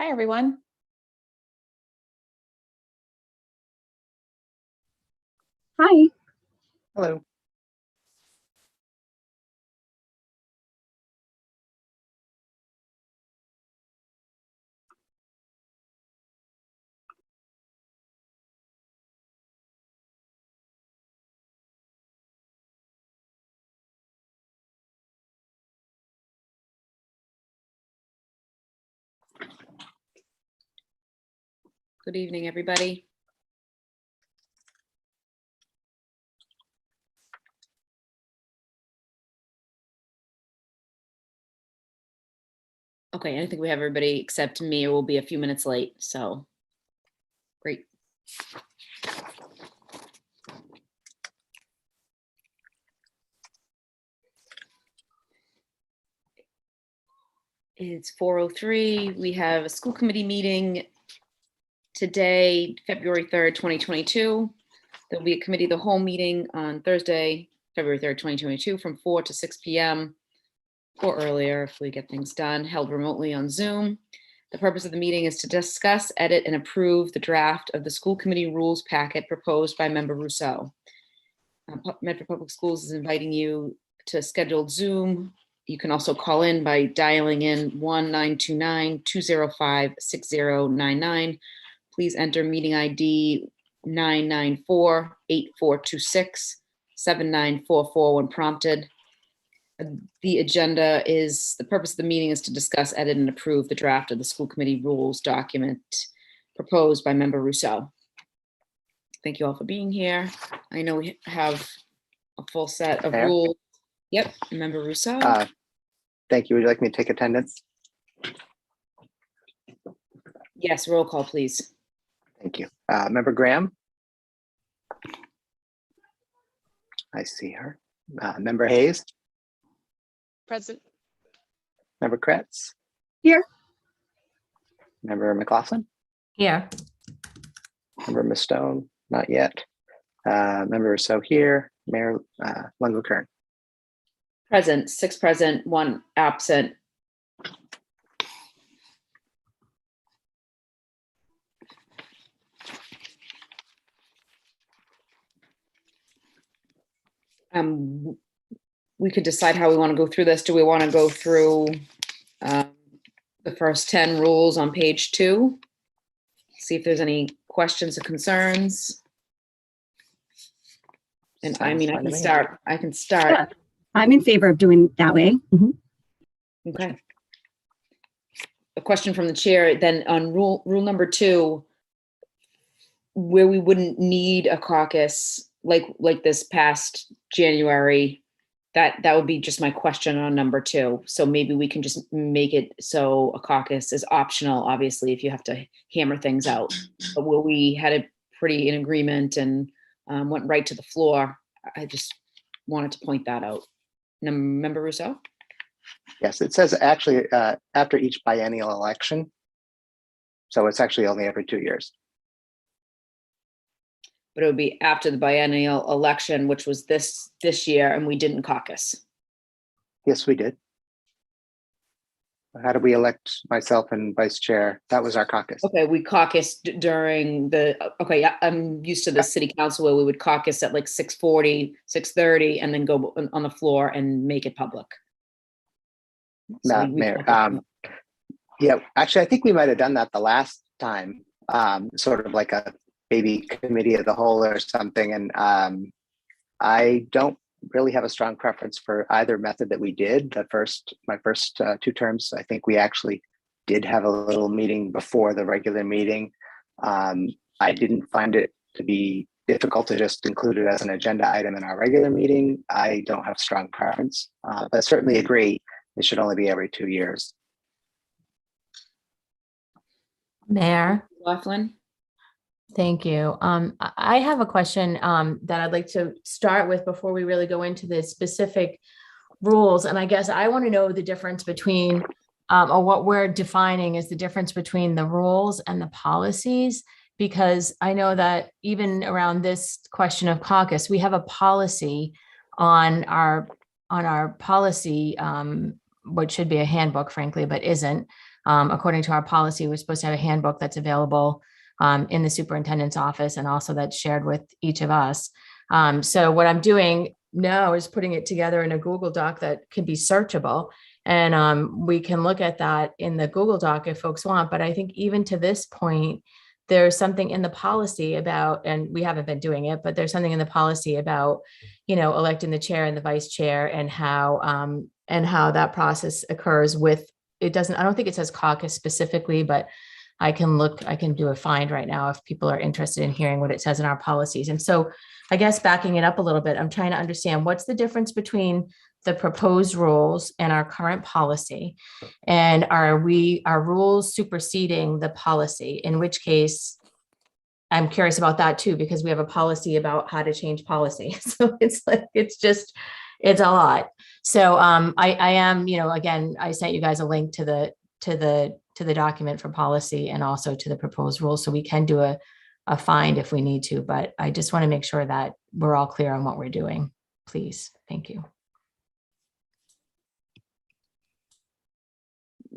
Hi, everyone. Hi. Hello. Good evening, everybody. Okay, I think we have everybody except me. We'll be a few minutes late, so great. It's 4:03. We have a school committee meeting today, February 3rd, 2022. There'll be a committee of the whole meeting on Thursday, February 3rd, 2022, from 4 to 6 p.m. or earlier if we get things done, held remotely on Zoom. The purpose of the meeting is to discuss, edit, and approve the draft of the school committee rules packet proposed by Member Rousseau. Medford Public Schools is inviting you to scheduled Zoom. You can also call in by dialing in 1-929-205-6099. Please enter meeting ID 994-8426-7944 when prompted. The agenda is, the purpose of the meeting is to discuss, edit, and approve the draft of the school committee rules document proposed by Member Rousseau. Thank you all for being here. I know we have a full set of rules. Yep, Member Rousseau. Thank you. Would you like me to take attendance? Yes, roll call, please. Thank you. Member Graham? I see her. Member Hayes? Present. Member Kretz? Here. Member McLaughlin? Here. Member Miss Stone? Not yet. Member Rousseau here. Mayor Lundberg-Kern. Present, 6 present, 1 absent. We could decide how we want to go through this. Do we want to go through the first 10 rules on page 2? See if there's any questions or concerns. And I mean, I can start. Yeah, I'm in favor of doing it that way. Okay. A question from the chair then on rule number 2, where we wouldn't need a caucus like this past January. That would be just my question on number 2. So maybe we can just make it so a caucus is optional, obviously, if you have to hammer things out. But where we had it pretty in agreement and went right to the floor, I just wanted to point that out. Member Rousseau? Yes, it says actually after each biennial election. So it's actually only every 2 years. But it would be after the biennial election, which was this year, and we didn't caucus. Yes, we did. How did we elect myself and vice chair? That was our caucus. Okay, we caucused during the, okay, I'm used to the city council where we would caucus at like 6:40, 6:30, and then go on the floor and make it public. So Mayor. Yeah, actually, I think we might have done that the last time, sort of like a baby committee of the whole or something. And I don't really have a strong preference for either method that we did. My first 2 terms, I think we actually did have a little meeting before the regular meeting. I didn't find it to be difficult to just include it as an agenda item in our regular meeting. I don't have strong preference, but certainly agree it should only be every 2 years. Mayor. Laughlin? Thank you. I have a question that I'd like to start with before we really go into the specific rules. And I guess I want to know the difference between, or what we're defining as the difference between the rules and the policies, because I know that even around this question of caucus, we have a policy on our policy, which should be a handbook, frankly, but isn't, According to our policy, we're supposed to have a handbook that's available in the superintendent's office and also that's shared with each of us. So what I'm doing now is putting it together in a Google Doc that can be searchable. And we can look at that in the Google Doc if folks want. But I think even to this point, there's something in the policy about, and we haven't been doing it, but there's something in the policy about, electing the chair and the vice chair and how that process occurs with, I don't think it says caucus specifically, but I can do a find right now if people are interested in hearing what it says in our policies. And so I guess backing it up a little bit, I'm trying to understand what's the difference between the proposed rules and our current policy. And are rules superseding the policy? In which case, I'm curious about that too, because we have a policy about how to change policy. So it's a lot. So I am, again, I sent you guys a link to the document for policy and also to the proposed rules. So we can do a find if we need to, but I just want to make sure that we're all clear on what we're doing. Please. Thank you.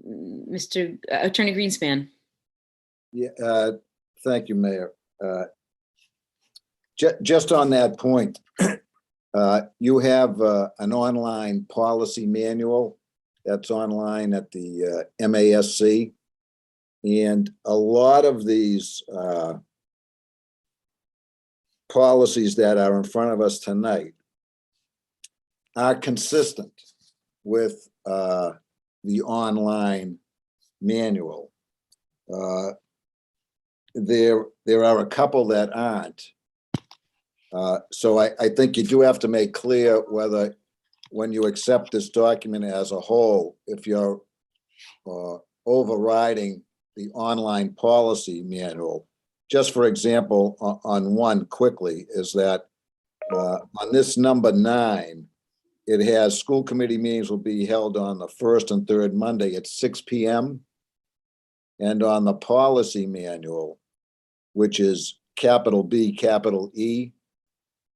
Mr. Attorney Greenspan. Yeah, thank you, Mayor. Just on that point, you have an online policy manual that's online at the MASC, and a lot of these policies that are in front of us tonight are consistent with the online manual. There are a couple that aren't. So I think you do have to make clear whether, when you accept this document as a whole, if you're overriding the online policy manual. Just for example, on one quickly, is that on this number 9, it has school committee meetings will be held on the first and third Monday at 6 p.m. And on the policy manual, which is capital B, capital E,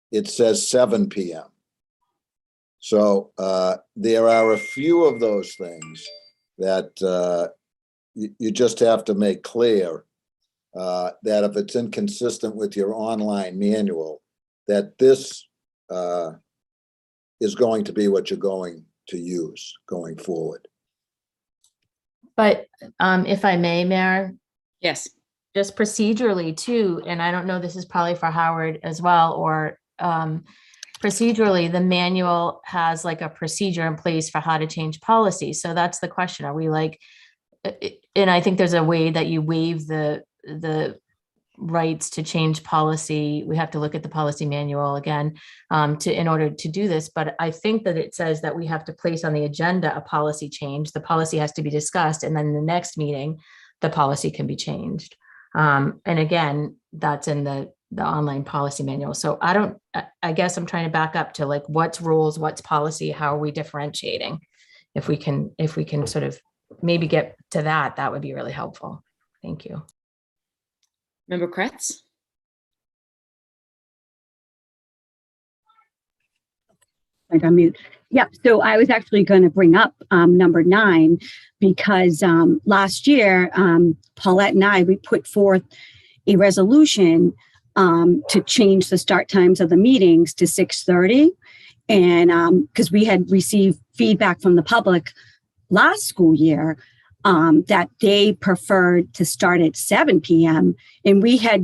it says 7 p.m. So there are a few of those things that you just have to make clear that if it's inconsistent with your online manual, that this is going to be what you're going to use going forward. But if I may, Mayor, Yes. just procedurally too, and I don't know, this is probably for Howard as well, or procedurally, the manual has like a procedure in place for how to change policy. So that's the question. Are we like, and I think there's a way that you waive the rights to change policy. We have to look at the policy manual again in order to do this. But I think that it says that we have to place on the agenda a policy change. The policy has to be discussed, and then in the next meeting, the policy can be changed. And again, that's in the online policy manual. So I guess I'm trying to back up to like, what's rules, what's policy, how are we differentiating? If we can sort of maybe get to that, that would be really helpful. Thank you. Member Kretz? Like unmute. Yep. So I was actually going to bring up number 9 because last year, Paulette and we put forth a resolution to change the start times of the meetings to 6:30. And because we had received feedback from the public last school year that they preferred to start at 7 p.m. And we had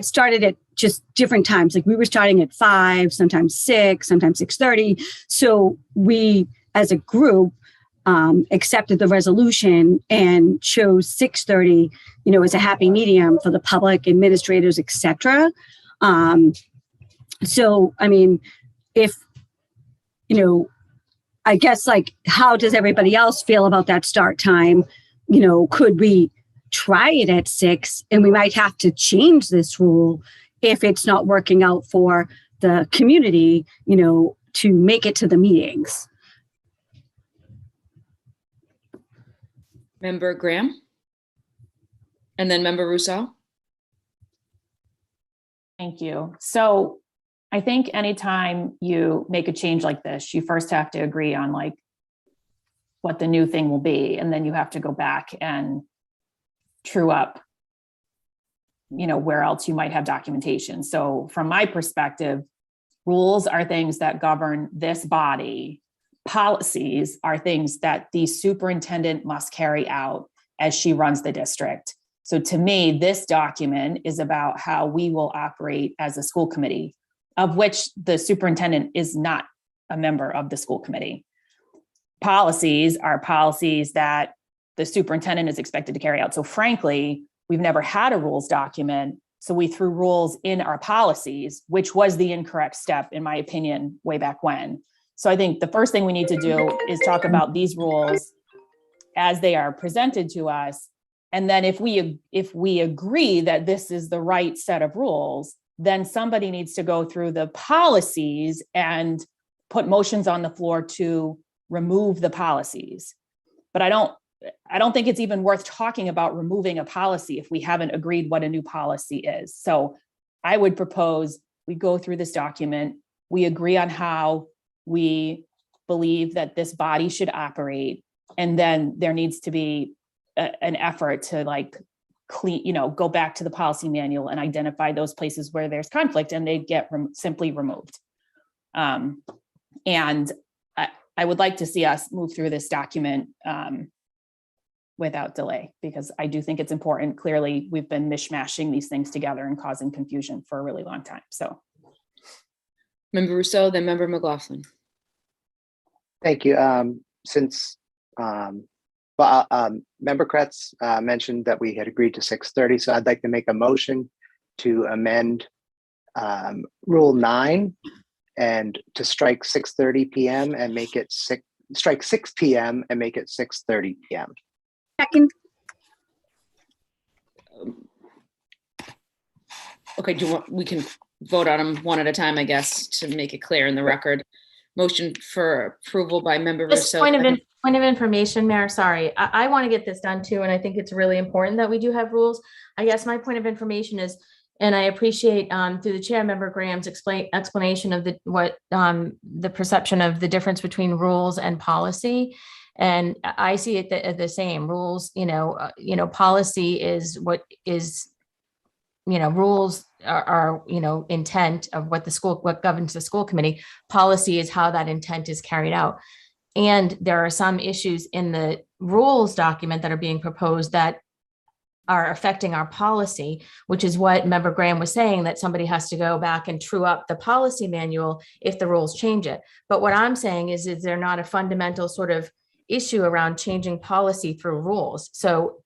started at just different times. Like we were starting at 5, sometimes 6, sometimes 6:30. So we, as a group, accepted the resolution and chose 6:30, as a happy medium for the public, administrators, etc. So, I mean, if, I guess like, how does everybody else feel about that start time? Could we try it at 6, and we might have to change this rule if it's not working out for the community, to make it to the meetings. Member Graham? And then Member Rousseau? Thank you. So I think anytime you make a change like this, you first have to agree on like what the new thing will be. And then you have to go back and true up, where else you might have documentation. So from my perspective, rules are things that govern this body. Policies are things that the superintendent must carry out as she runs the district. So to me, this document is about how we will operate as a school committee, of which the superintendent is not a member of the school committee. Policies are policies that the superintendent is expected to carry out. So frankly, we've never had a rules document. So we threw rules in our policies, which was the incorrect step, in my opinion, way back when. So I think the first thing we need to do is talk about these rules as they are presented to us. And then if we agree that this is the right set of rules, then somebody needs to go through the policies and put motions on the floor to remove the policies. But I don't think it's even worth talking about removing a policy if we haven't agreed what a new policy is. So I would propose we go through this document, we agree on how we believe that this body should operate, and then there needs to be an effort to go back to the policy manual and identify those places where there's conflict, and they get simply removed. And I would like to see us move through this document without delay, because I do think it's important. Clearly, we've been mishmashing these things together and causing confusion for a really long time. So, Member Rousseau, then Member McLaughlin. Thank you. Since Member Kretz mentioned that we had agreed to 6:30, so I'd like to make a motion to amend Rule 9 and to strike 6:30 p.m. and make it strike 6 p.m. and make it 6:30 p.m. Second. Okay, we can vote on them one at a time, I guess, to make it clear in the record. Motion for approval by Member Just Rousseau. point of information, Mayor, sorry. I want to get this done too, and I think it's really important that we do have rules. I guess my point of information is, and I appreciate through the chair, Member Graham's explanation of the perception of the difference between rules and policy. And I see it the same. Rules, policy is what is, rules are intent of what governs the school committee. Policy is how that intent is carried out. And there are some issues in the rules document that are being proposed that are affecting our policy, which is what Member Graham was saying, that somebody has to go back and true up the policy manual if the rules change it. But what I'm saying is there not a fundamental sort of issue around changing policy through rules? So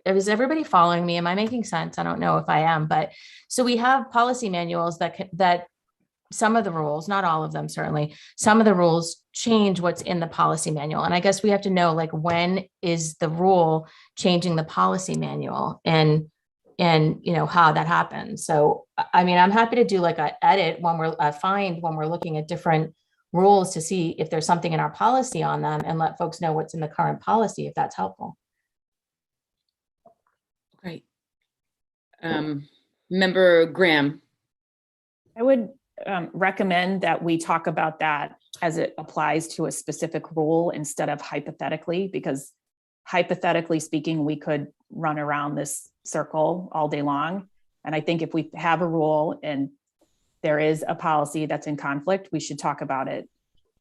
is everybody following me? Am I making sense? I don't know if I am, but so we have policy manuals that some of the rules, not all of them, certainly, some of the rules change what's in the policy manual. And I guess we have to know, when is the rule changing the policy manual and how that happens. So, I mean, I'm happy to do a edit when we're looking at different rules to see if there's something in our policy on them and let folks know what's in the current policy, if that's helpful. Great. Member Graham. I would recommend that we talk about that as it applies to a specific rule instead of hypothetically, because hypothetically speaking, we could run around this circle all day long. And I think if we have a rule and there is a policy that's in conflict, we should talk about it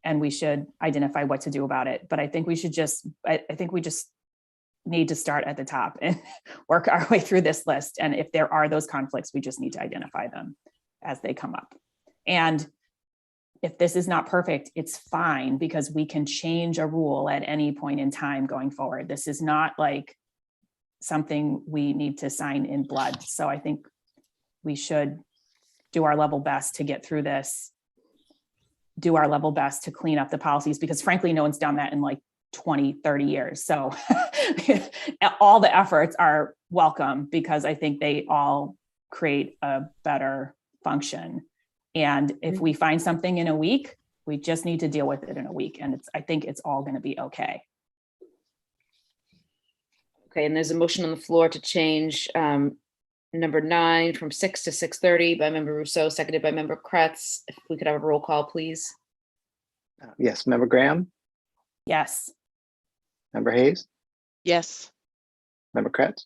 and we should identify what to do about it. But I think we just need to start at the top and work our way through this list. And if there are those conflicts, we just need to identify them as they come up. And if this is not perfect, it's fine, because we can change a rule at any point in time going forward. This is not something we need to sign in blood. So I think we should do our level best to get through this, do our level best to clean up the policies, because frankly, no one's done that in 20, 30 years. So all the efforts are welcome, because I think they all create a better function. And if we find something in a week, we just need to deal with it in a week. And I think it's all going to be okay. Okay, and there's a motion on the floor to change number 9 from 6 to 6:30 by Member Rousseau, seconded by Member Kretz. If we could have a roll call, please. Yes, Member Graham, Yes. Member Hayes, Yes. Member Kretz,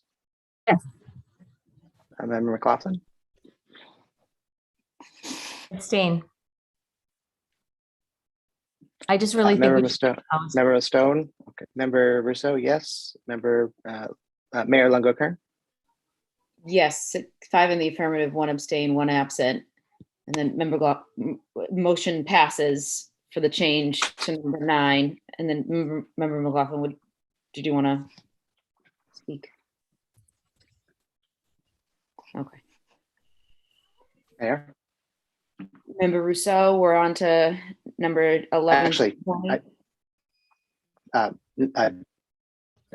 Yes. Member McLaughlin, Abstain. I just really think Member we should Stone, pause. Member Stone, okay. Member Russo, yes. Member Mayor Longo-Kern, Yes, 5 in the affirmative, 1 abstain, 1 absent. And then motion passes for the change to number 9. And then member McLaughlin, did you want to speak? Okay. Mayor. Member Rousseau, we're on to number 11. Actually, 20. I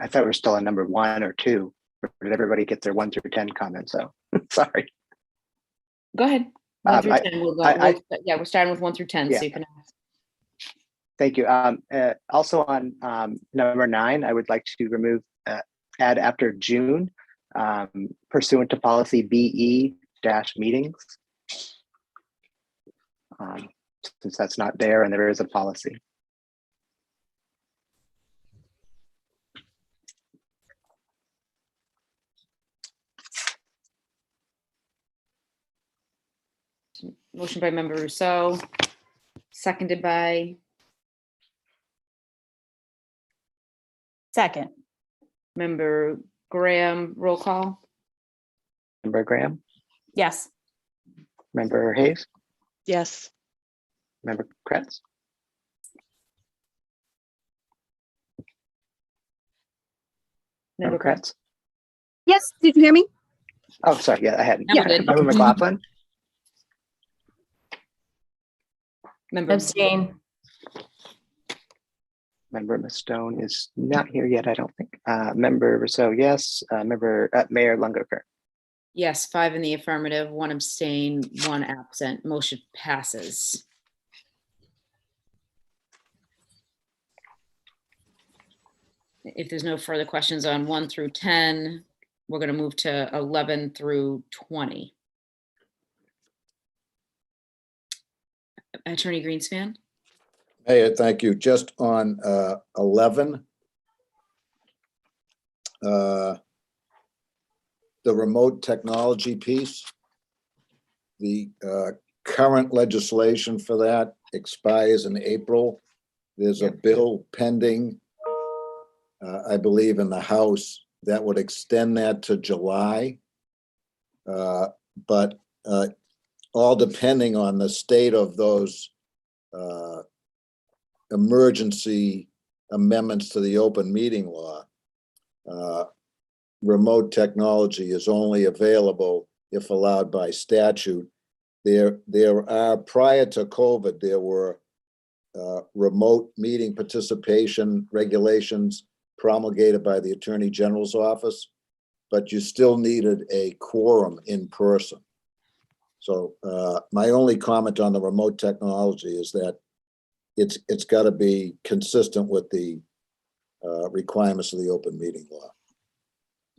thought we were still on number 1 or 2. Did everybody get their 1 through 10 comments? So sorry. Go ahead. 1 through 10. We'll go. Yeah, we're starting with 1 through 10. Yeah. So you can. Thank you. Also on number 9, I would like to remove add after June pursuant to policy BE-meetings. Since that's not there and there is a policy. Motion by member Rousseau, seconded by Second. member Graham. Roll call. Member Graham, Yes. Member Hayes, Yes. Member Kretz, Member Kretz. Yes, did you hear me? Oh, sorry. Yeah, I hadn't. Yeah, we did. Member McLaughlin, Member Abstain. Member Miss Stone is not here yet, I don't think. Member Rousseau, yes. Member Mayor Longo-Kern. Yes, 5 in the affirmative, 1 abstain, 1 absent. Motion passes. If there's no further questions on 1 through 10, we're going to move to 11 through 20. Attorney Greenspan? Hey, thank you. Just on 11, the remote technology piece, the current legislation for that expires in April. There's a bill pending, I believe, in the House that would extend that to July. But all depending on the state of those emergency amendments to the open meeting law, remote technology is only available if allowed by statute. There are, prior to COVID, there were remote meeting participation regulations promulgated by the Attorney General's office, but you still needed a quorum in person. So my only comment on the remote technology is that it's got to be consistent with the requirements of the open meeting law.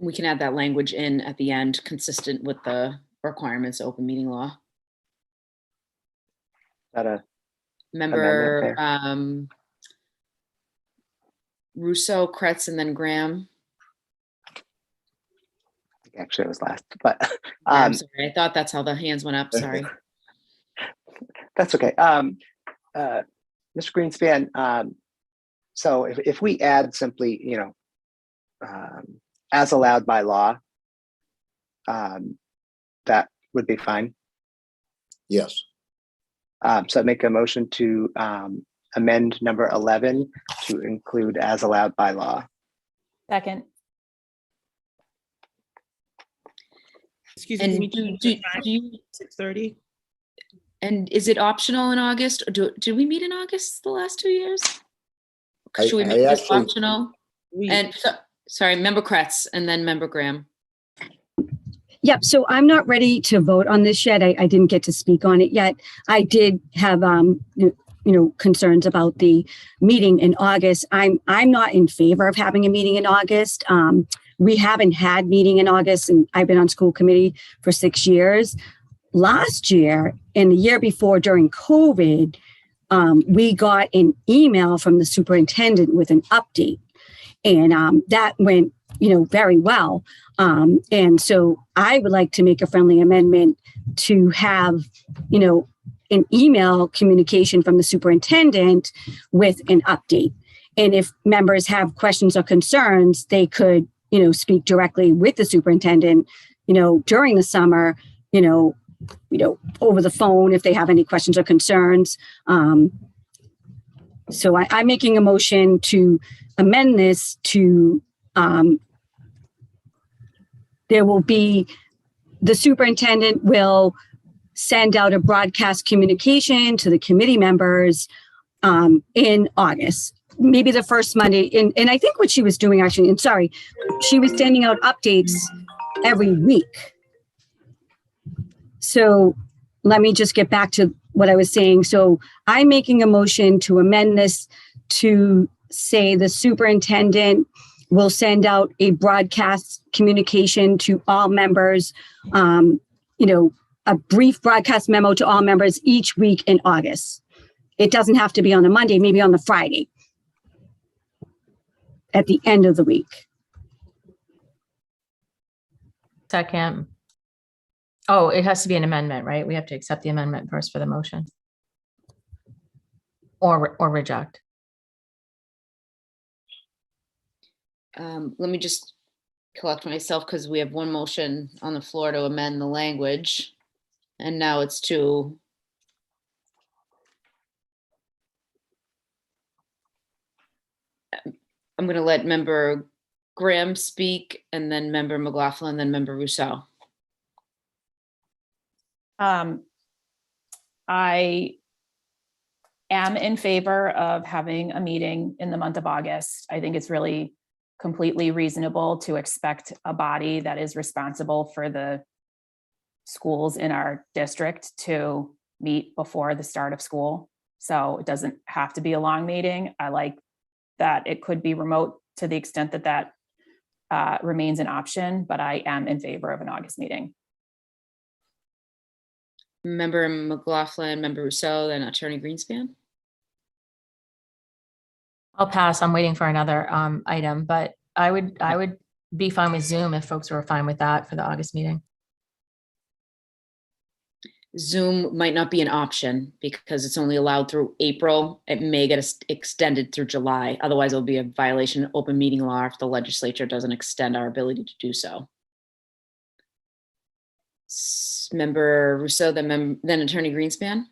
We can add that language in at the end, consistent with the requirements of open meeting law. Is that a Member amendment Rousseau, Kretz, and then Graham. actually it was last, but I'm sorry, I thought that's how the hands went up. Sorry. that's okay. Mr. Greenspan, so if we add simply, as allowed by law, that would be fine. Yes. So I make a motion to amend number 11 to include as allowed by law. Second. Excuse me, And can we do change the time you, to 6:30? and is it optional in August? Or did we meet in August the last 2 years? Should we I make this actually- optional? We, And sorry, member Kretz and then member Graham. Yep. So I'm not ready to vote on this yet. I didn't get to speak on it yet. I did have, concerns about the meeting in August. I'm not in favor of having a meeting in August. We haven't had meeting in August, and I've been on school committee for 6 years. Last year and the year before during COVID, we got an email from the superintendent with an update. And that went, very well. And so I would like to make a friendly amendment to have, an email communication from the superintendent with an update. And if members have questions or concerns, they could, speak directly with the superintendent, during the summer, over the phone if they have any questions or concerns. So I'm making a motion to amend this to, there will be, the superintendent will send out a broadcast communication to the committee members in August, maybe the first Monday. And I think what she was doing actually, and sorry, she was sending out updates every week. So let me just get back to what I was saying. So I'm making a motion to amend this to say the superintendent will send out a broadcast communication to all members, a brief broadcast memo to all members each week in August. It doesn't have to be on a Monday, maybe on the Friday at the end of the week. Second. Oh, it has to be an amendment, right? We have to accept the amendment first for the motion. Or reject. Let me just collect myself because we have one motion on the floor to amend the language. And now it's to I'm going to let member Graham speak and then member McLaughlin, then member Rousseau. I am in favor of having a meeting in the month of August. I think it's really completely reasonable to expect a body that is responsible for the schools in our district to meet before the start of school. So it doesn't have to be a long meeting. I like that it could be remote to the extent that that remains an option, but I am in favor of an August meeting. Member McLaughlin, member Rousseau, then Attorney Greenspan. I'll pass. I'm waiting for another item, but I would be fine with Zoom if folks were fine with that for the August meeting. Zoom might not be an option because it's only allowed through April. It may get extended through July. Otherwise, it'll be a violation of open meeting law if the legislature doesn't extend our ability to do so. Member Rousseau, then Attorney Greenspan.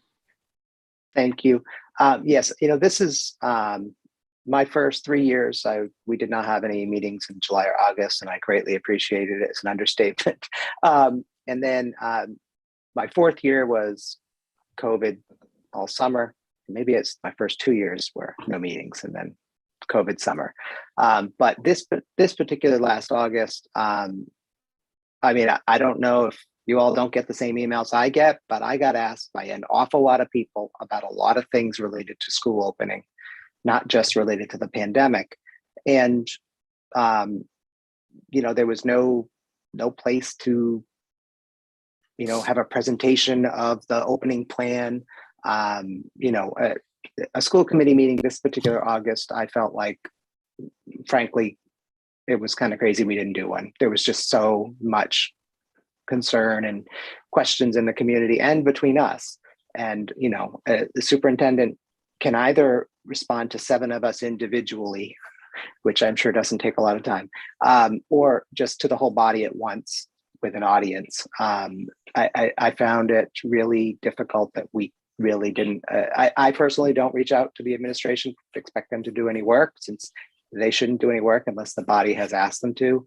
Thank you. Yes, this is my first 3 years. We did not have any meetings in July or August, and I greatly appreciated it. It's an understatement. And then my fourth year was COVID all summer. Maybe it's my first 2 years were no meetings, and then COVID summer. But this particular last August, I don't know if you all don't get the same emails I get, but I got asked by an awful lot of people about a lot of things related to school opening, not just related to the pandemic. And, there was no place to, have a presentation of the opening plan. A school committee meeting this particular August, I felt like, frankly, it was kind of crazy we didn't do one. There was just so much concern and questions in the community and between us. And, the superintendent can either respond to 7 of us individually, which I'm sure doesn't take a lot of time, or just to the whole body at once with an audience. I found it really difficult that we really didn't, I personally don't reach out to the administration to expect them to do any work, since they shouldn't do any work unless the body has asked them to.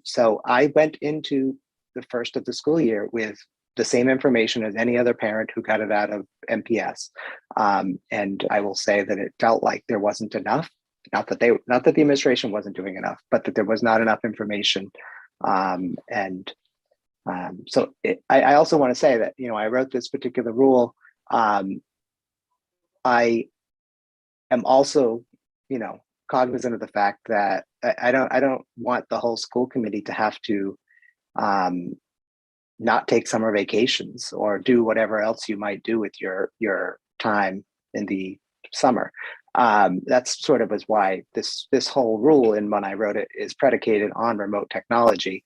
So I went into the first of the school year with the same information as any other parent who got it out of MPS. And I will say that it felt like there wasn't enough, not that the administration wasn't doing enough, but that there was not enough information. So I also want to say that, I wrote this particular rule. I am also, cognizant of the fact that I don't want the whole school committee to have to not take summer vacations or do whatever else you might do with your time in the summer. That's sort of was why this whole rule, and when I wrote it, is predicated on remote technology.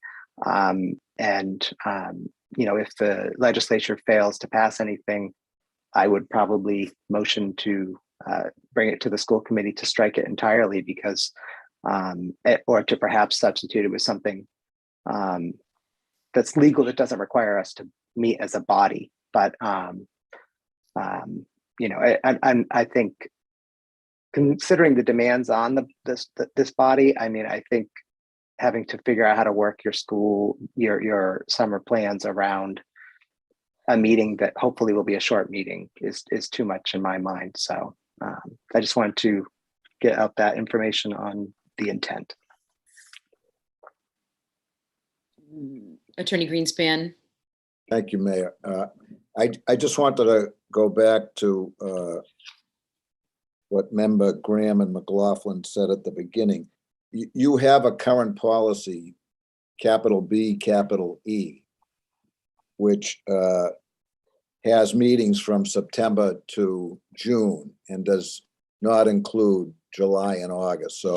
If the legislature fails to pass anything, I would probably motion to bring it to the school committee to strike it entirely, because or to perhaps substitute it with something that's legal, that doesn't require us to meet as a body. But I think, considering the demands on this body, I mean, I think having to figure out how to work your school, your summer plans around a meeting that hopefully will be a short meeting is too much in my mind. So I just wanted to get out that information on the intent. Attorney Greenspan. Thank you, Mayor. I just wanted to go back to what Member Graham and McLaughlin said at the beginning. You have a current policy, capital B, capital E, which has meetings from September to June and does not include July and August. So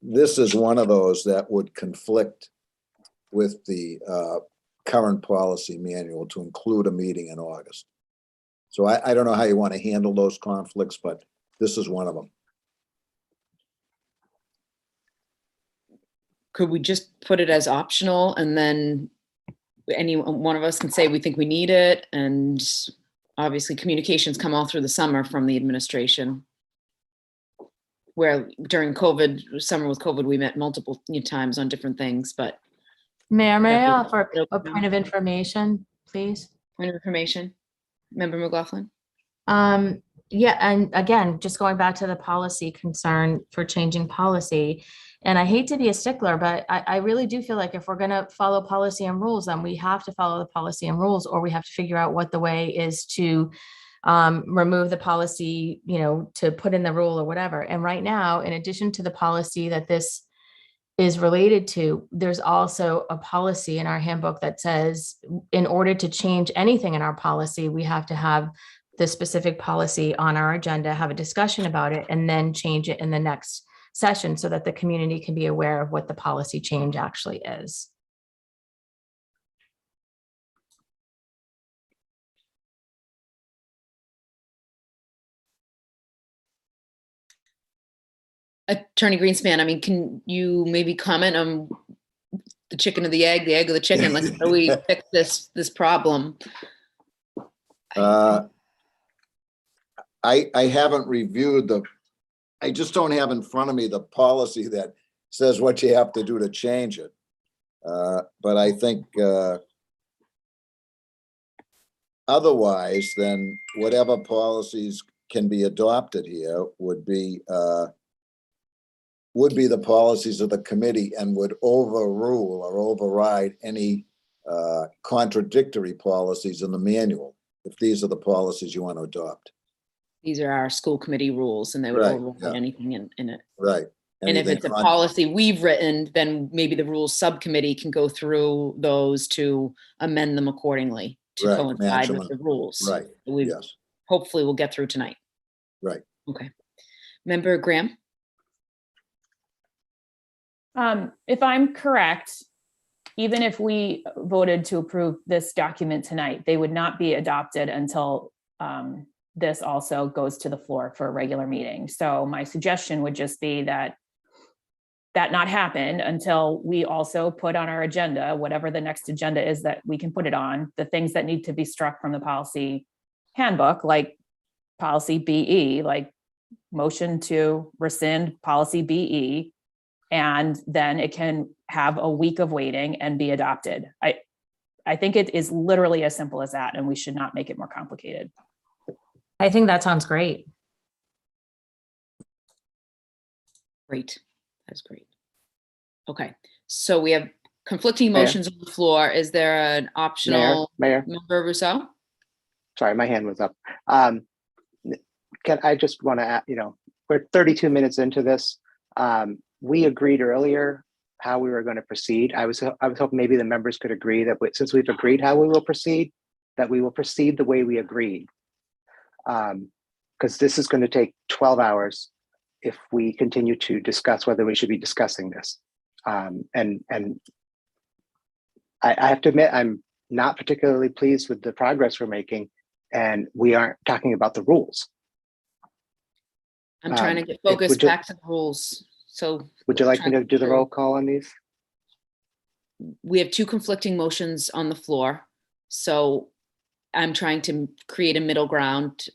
this is one of those that would conflict with the current policy manual to include a meeting in August. So I don't know how you want to handle those conflicts, but this is one of them. Could we just put it as optional, and then any one of us can say we think we need it? And obviously communications come all through the summer from the administration, where during COVID, summer with COVID, we met multiple times on different things. But Mayor, may I offer a point of information, please? Point of information, Member McLaughlin. Yeah, and again, just going back to the policy concern for changing policy, and I hate to be a stickler, but I really do feel like if we're going to follow policy and rules, then we have to follow the policy and rules, or we have to figure out what the way is to remove the policy, to put in the rule or whatever. And right now, in addition to the policy that this is related to, there's also a policy in our handbook that says in order to change anything in our policy, we have to have the specific policy on our agenda, have a discussion about it, and then change it in the next session so that the community can be aware of what the policy change actually is. Attorney Greenspan, I mean, can you maybe comment on the chicken or the egg or the chicken? Like, how do we fix this problem? I haven't reviewed I just don't have in front of me the policy that says what you have to do to change it. But I think otherwise, then whatever policies can be adopted here would be the policies of the committee and would overrule or override any contradictory policies in the manual, if these are the policies you want to adopt. These are our school committee rules, and they would override anything in it. Right. And if it's a policy we've written, then maybe the rules subcommittee can go through those to amend them accordingly to coincide with the rules. Right. Yes. Hopefully we'll get through tonight. Right. Okay. Member Graham? If I'm correct, even if we voted to approve this document tonight, they would not be adopted until this also goes to the floor for a regular meeting. So my suggestion would just be that not happen until we also put on our agenda, whatever the next agenda is that we can put it on, the things that need to be struck from the policy handbook, like policy BE, like motion to rescind policy BE, and then it can have a week of waiting and be adopted. I think it is literally as simple as that, and we should not make it more complicated. I think that sounds great. Great. That's great. Okay. So we have conflicting motions on the floor. Is there an optional Mayor? Member Rousseau? Sorry, my hand was up. I just want to add, we're 32 minutes into this. We agreed earlier how we were going to proceed. I was hoping maybe the members could agree that since we've agreed how we will proceed, that we will proceed the way we agreed. because this is going to take 12 hours if we continue to discuss whether we should be discussing this. And I have to admit, I'm not particularly pleased with the progress we're making, and we aren't talking about the rules. I'm trying to get would focused you- back to the rules. So Would you like me trying to do the to- roll call on these? we have two conflicting motions on the floor. So I'm trying to create a middle ground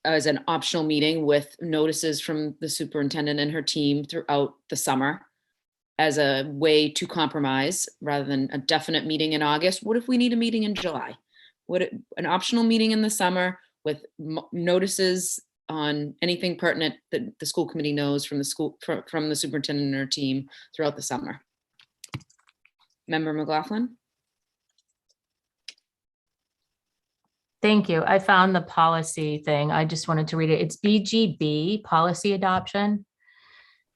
as an optional meeting with notices from the superintendent and her team throughout the summer as a way to compromise rather than a definite meeting in August. What if we need a meeting in July? An optional meeting in the summer with notices on anything pertinent that the school committee knows from the school, from the superintendent and her team throughout the summer. Member McLaughlin? Thank you. I found the policy thing. I just wanted to read it. It's Bgb Policy Adoption.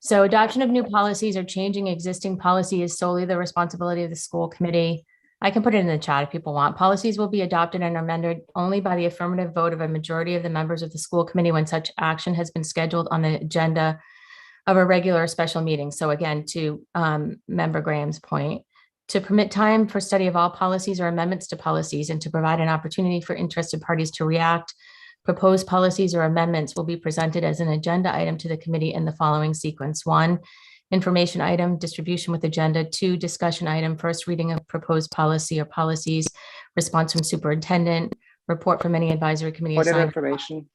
So adoption of new policies or changing existing policy is solely the responsibility of the school committee. I can put it in the chat if people want. Policies will be adopted and amended only by the affirmative vote of a majority of the members of the school committee when such action has been scheduled on the agenda of a regular or special meeting. So again, to Member Graham's point, to permit time for study of all policies or amendments to policies and to provide an opportunity for interested parties to react. Proposed policies or amendments will be presented as an agenda item to the committee in the following sequence. 1, information item, distribution with agenda. 2, discussion item, first reading of proposed policy or policies, response from superintendent, report from any advisory committee Point of assigned. information,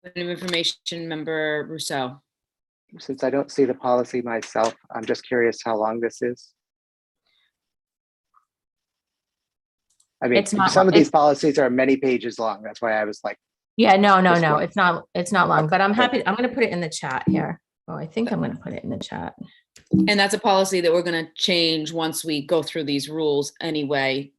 Point of information, Member Rousseau. since I don't see the policy myself, I'm just curious how long this is. I mean, It's not- some of these it's- policies are many pages long. That's why I was like, Yeah, no, Just one. it's not long, but I'm Okay. happy. I'm going to put it in the chat here. Oh, I think I'm going to put it in the chat. And that's a policy that we're going to change once we go through these rules anyway,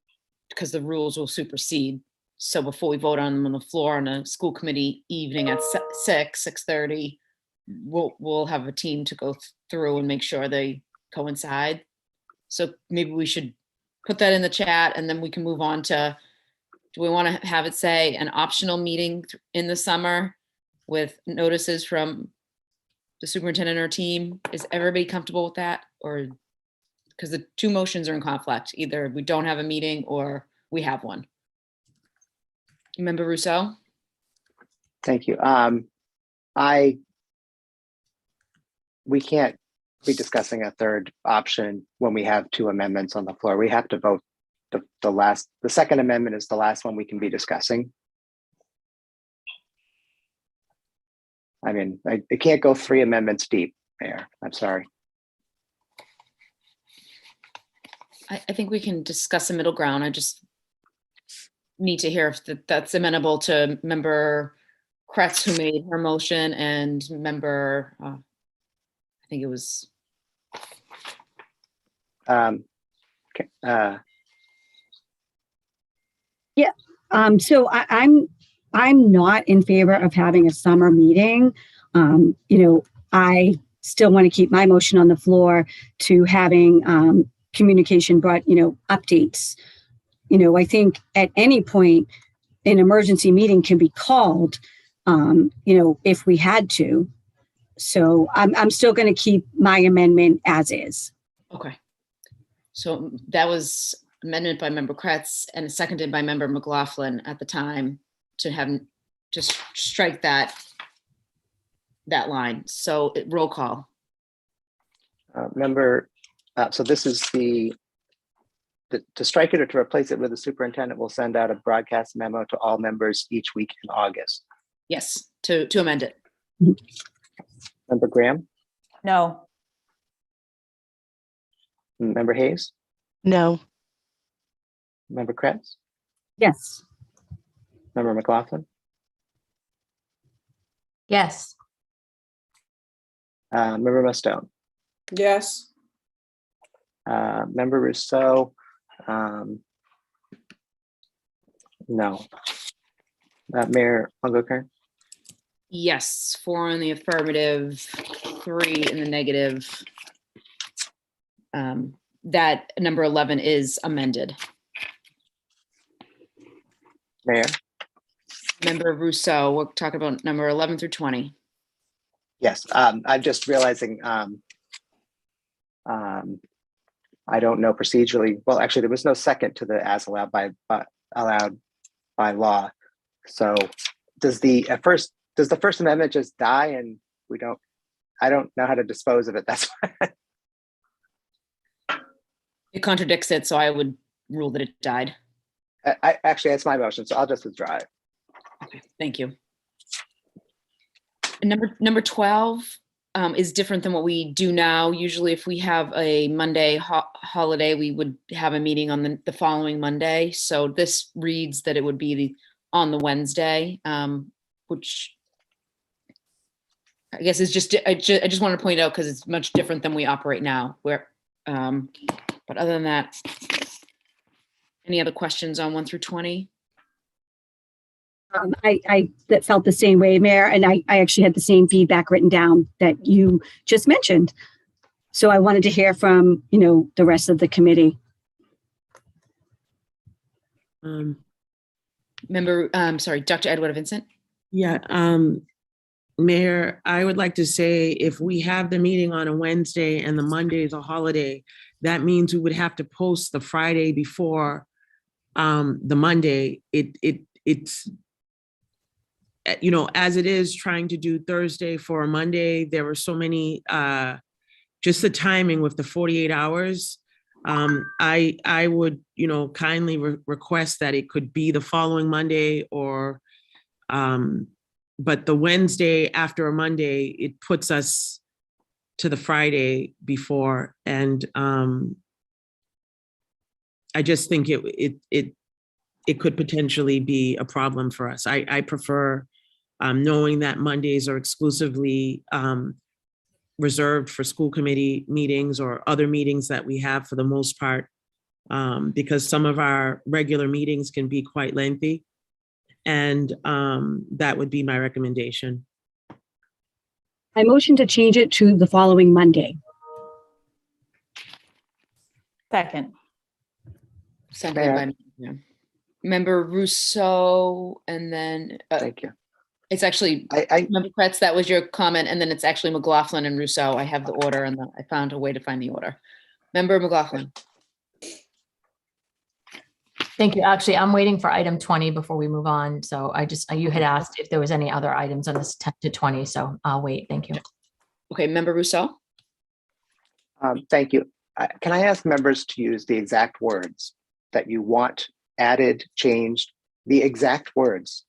because the rules will supersede. So before we vote on them on the floor on a school committee evening at 6:30, we'll have a team to go through and make sure they coincide. So maybe we should put that in the chat and then we can move on to, do we want to have it say an optional meeting in the summer with notices from the superintendent or team? Is everybody comfortable with that? Or, because the two motions are in conflict, either we don't have a meeting or we have one. Member Rousseau? thank you. We can't be discussing a third option when we have two amendments on the floor. We have to vote the second amendment is the last one we can be discussing. I mean, it can't go 3 amendments deep, Mayor. I'm sorry. I think we can discuss a middle ground. I just need to hear if that's amenable to Member Kretz, who made her motion, and Member, I think it was, Okay, So I'm not in favor of having a summer meeting. I still want to keep my motion on the floor to having communication brought, updates. I think at any point an emergency meeting can be called, if we had to. So I'm still going to keep my amendment as is. okay. So that was amendment by Member Kretz and seconded by Member McLaughlin at the time to have, just strike that line. So roll call. so this is to strike it or to replace it with the superintendent will send out a broadcast memo to all members each week in August. Yes, to amend it. Member Graham, No. Member Hayes, No. Member Kretz, Yes. Member McLaughlin, Yes. Member Mustone, Yes. Member Rousseau, no. Mayor Longo-Kern, Yes, 4 in the affirmative, 3 in the negative. That number 11 is amended. Mayor, Member Rousseau, we're talking about number 11 through 20. Yes, I'm just realizing, I don't know procedurally, well, actually, there was no second to the as allowed by law. So does the First Amendment just die and I don't know how to dispose of it, that's why. It contradicts it, so I would rule that it died. Actually, it's my motion, so I'll just withdraw it. Okay, thank you. And number 12 is different than what we do now. Usually if we have a Monday holiday, we would have a meeting on the following Monday. So this reads that it would be on the Wednesday, which I guess is I just want to point out because it's much different than we operate now. But other than that, any other questions on 1 through 20? I that felt the same way, Mayor, and I actually had the same feedback written down that you just mentioned. So I wanted to hear from, the rest of the committee. Member, sorry, Dr. Edward Vincent. Yeah, Mayor, I would like to say if we have the meeting on a Wednesday and the Monday is a holiday, that means we would have to post the Friday before the Monday. It's as it is trying to do Thursday for a Monday, there were so many, just the timing with the 48 hours. I would, kindly request that it could be the following Monday or, but the Wednesday after a Monday, it puts us to the Friday before. And I just think it could potentially be a problem for us. I prefer knowing that Mondays are exclusively reserved for school committee meetings or other meetings that we have for the most part, because some of our regular meetings can be quite lengthy. And that would be my recommendation. I motion to change it to the following Monday. Second. Seconded by Member Rousseau, and then Thank you. it's actually I Member Kretz, that was your comment, and then it's actually McLaughlin and Rousseau. I have the order and I found a way to find the order. Member McLaughlin. Thank you. Actually, I'm waiting for item 20 before we move on. So you had asked if there was any other items on this 10 to 20. So I'll wait. Thank you. Okay, Member Rousseau. Thank you. Can I ask members to use the exact words that you want added, changed, the exact words?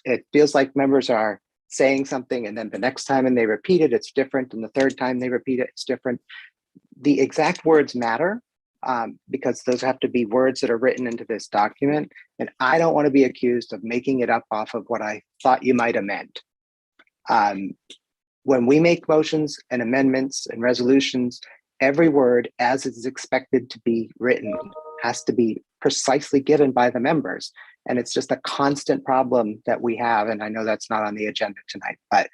It feels like members are saying something and then the next time and they repeat it, it's different. And the third time they repeat it, it's different. The exact words matter because those have to be words that are written into this document. And I don't want to be accused of making it up off of what I thought you might have meant. When we make motions and amendments and resolutions, every word as is expected to be written has to be precisely given by the members. And it's just a constant problem that we have. And I know that's not on the agenda tonight, but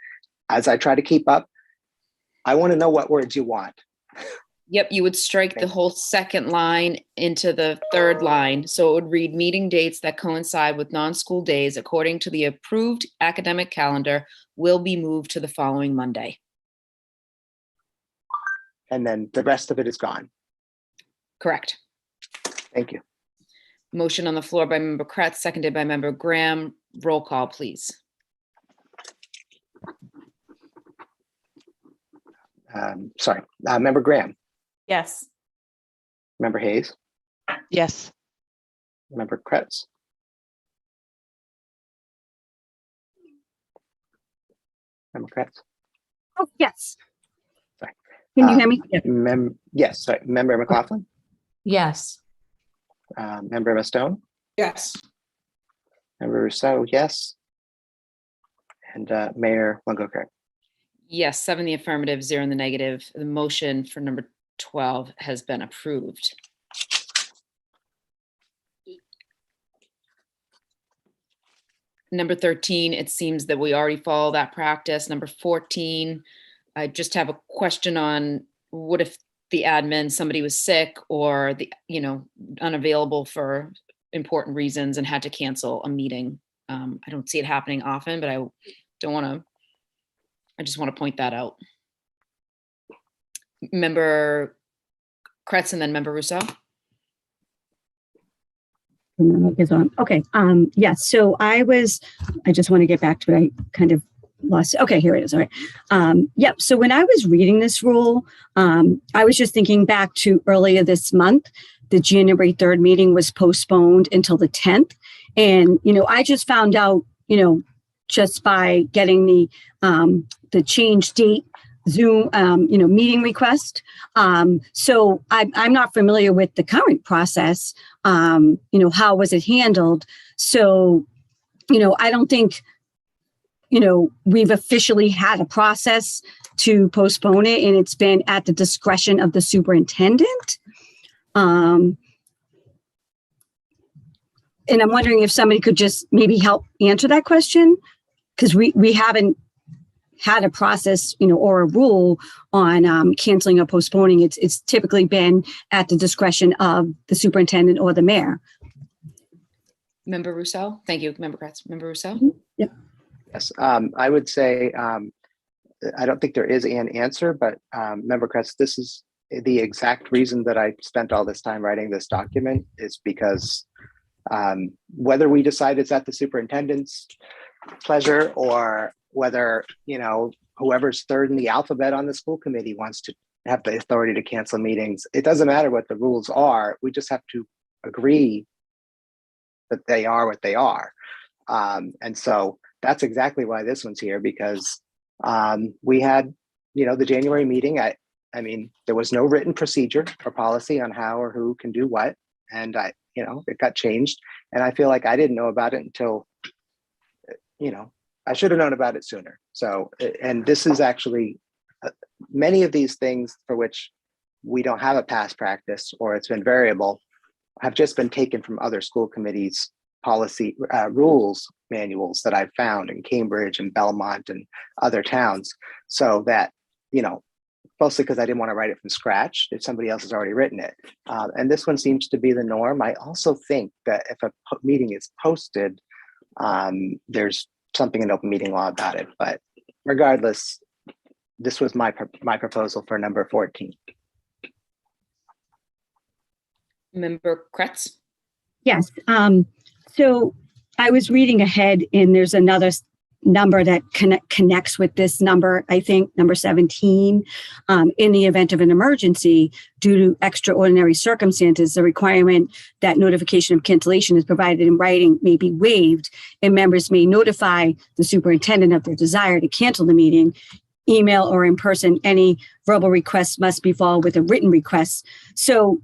as I try to keep up, I want to know what words you want. Yep, you would strike the whole second line into the third line. So it would read meeting dates that coincide with non-school days according to the approved academic calendar will be moved to the following Monday. And then the rest of it is gone. Correct. Thank you. Motion on the floor by Member Kretz, seconded by Member Graham. Roll call, please. Sorry, Member Graham, Yes. Member Hayes, Yes. Member Kretz, Member Kretz. Oh, yes. Sorry. Can you hear me? Yes, sorry. Member McLaughlin, Yes. Member Emma Stone, Yes. Member Rousseau, yes. And Mayor Longo-Kern. Yes, 7 in the affirmative, 0 in the negative. The motion for number 12 has been approved. Number 13, it seems that we already follow that practice. Number 14, I just have a question on what if the admin, somebody was sick or unavailable for important reasons and had to cancel a meeting. I don't see it happening often, but I just want to point that out. Member Kretz and then Member Rousseau. And the mic is on. Okay. Yes. So I just want to get back to it. I kind of lost. Okay, here it is. All right. Yep. So when I was reading this rule, I was just thinking back to earlier this month. The January 3rd meeting was postponed until the 10th. And, I just found out, just by getting the change date Zoom, meeting request. So I'm not familiar with the current process. How was it handled? So, I don't think, we've officially had a process to postpone it, and it's been at the discretion of the superintendent. And I'm wondering if somebody could just maybe help answer that question, because we haven't had a process, or a rule on canceling or postponing. It's typically been at the discretion of the superintendent or the mayor. Member Rousseau. Thank you, Member Kretz. Member Rousseau. Yep. Yes, I would say I don't think there is an answer, but Member Kretz, this is the exact reason that I spent all this time writing this document, is because whether we decide it's at the superintendent's pleasure, or whether, whoever's third in the alphabet on the school committee wants to have the authority to cancel meetings, it doesn't matter what the rules are. We just have to agree that they are what they are. And so that's exactly why this one's here, because we had, the January meeting. I mean, there was no written procedure or policy on how or who can do what. And it got changed. And I feel like I didn't know about it until, I should have known about it sooner. So, and this is actually many of these things for which we don't have a past practice, or it's been variable, have just been taken from other school committees' policy rules manuals that I've found in Cambridge and Belmont and other towns. So that, mostly because I didn't want to write it from scratch if somebody else has already written it. And this one seems to be the norm. I also think that if a meeting is posted, there's something in open meeting law about it. But regardless, this was my proposal for number 14. Member Kretz. Yes. So I was reading ahead, and there's another number that connects with this number, I think, number 17. In the event of an emergency due to extraordinary circumstances, the requirement that notification of cancellation is provided in writing may be waived, and members may notify the superintendent of their desire to cancel the meeting. Email or in person, any verbal requests must be followed with a written request. So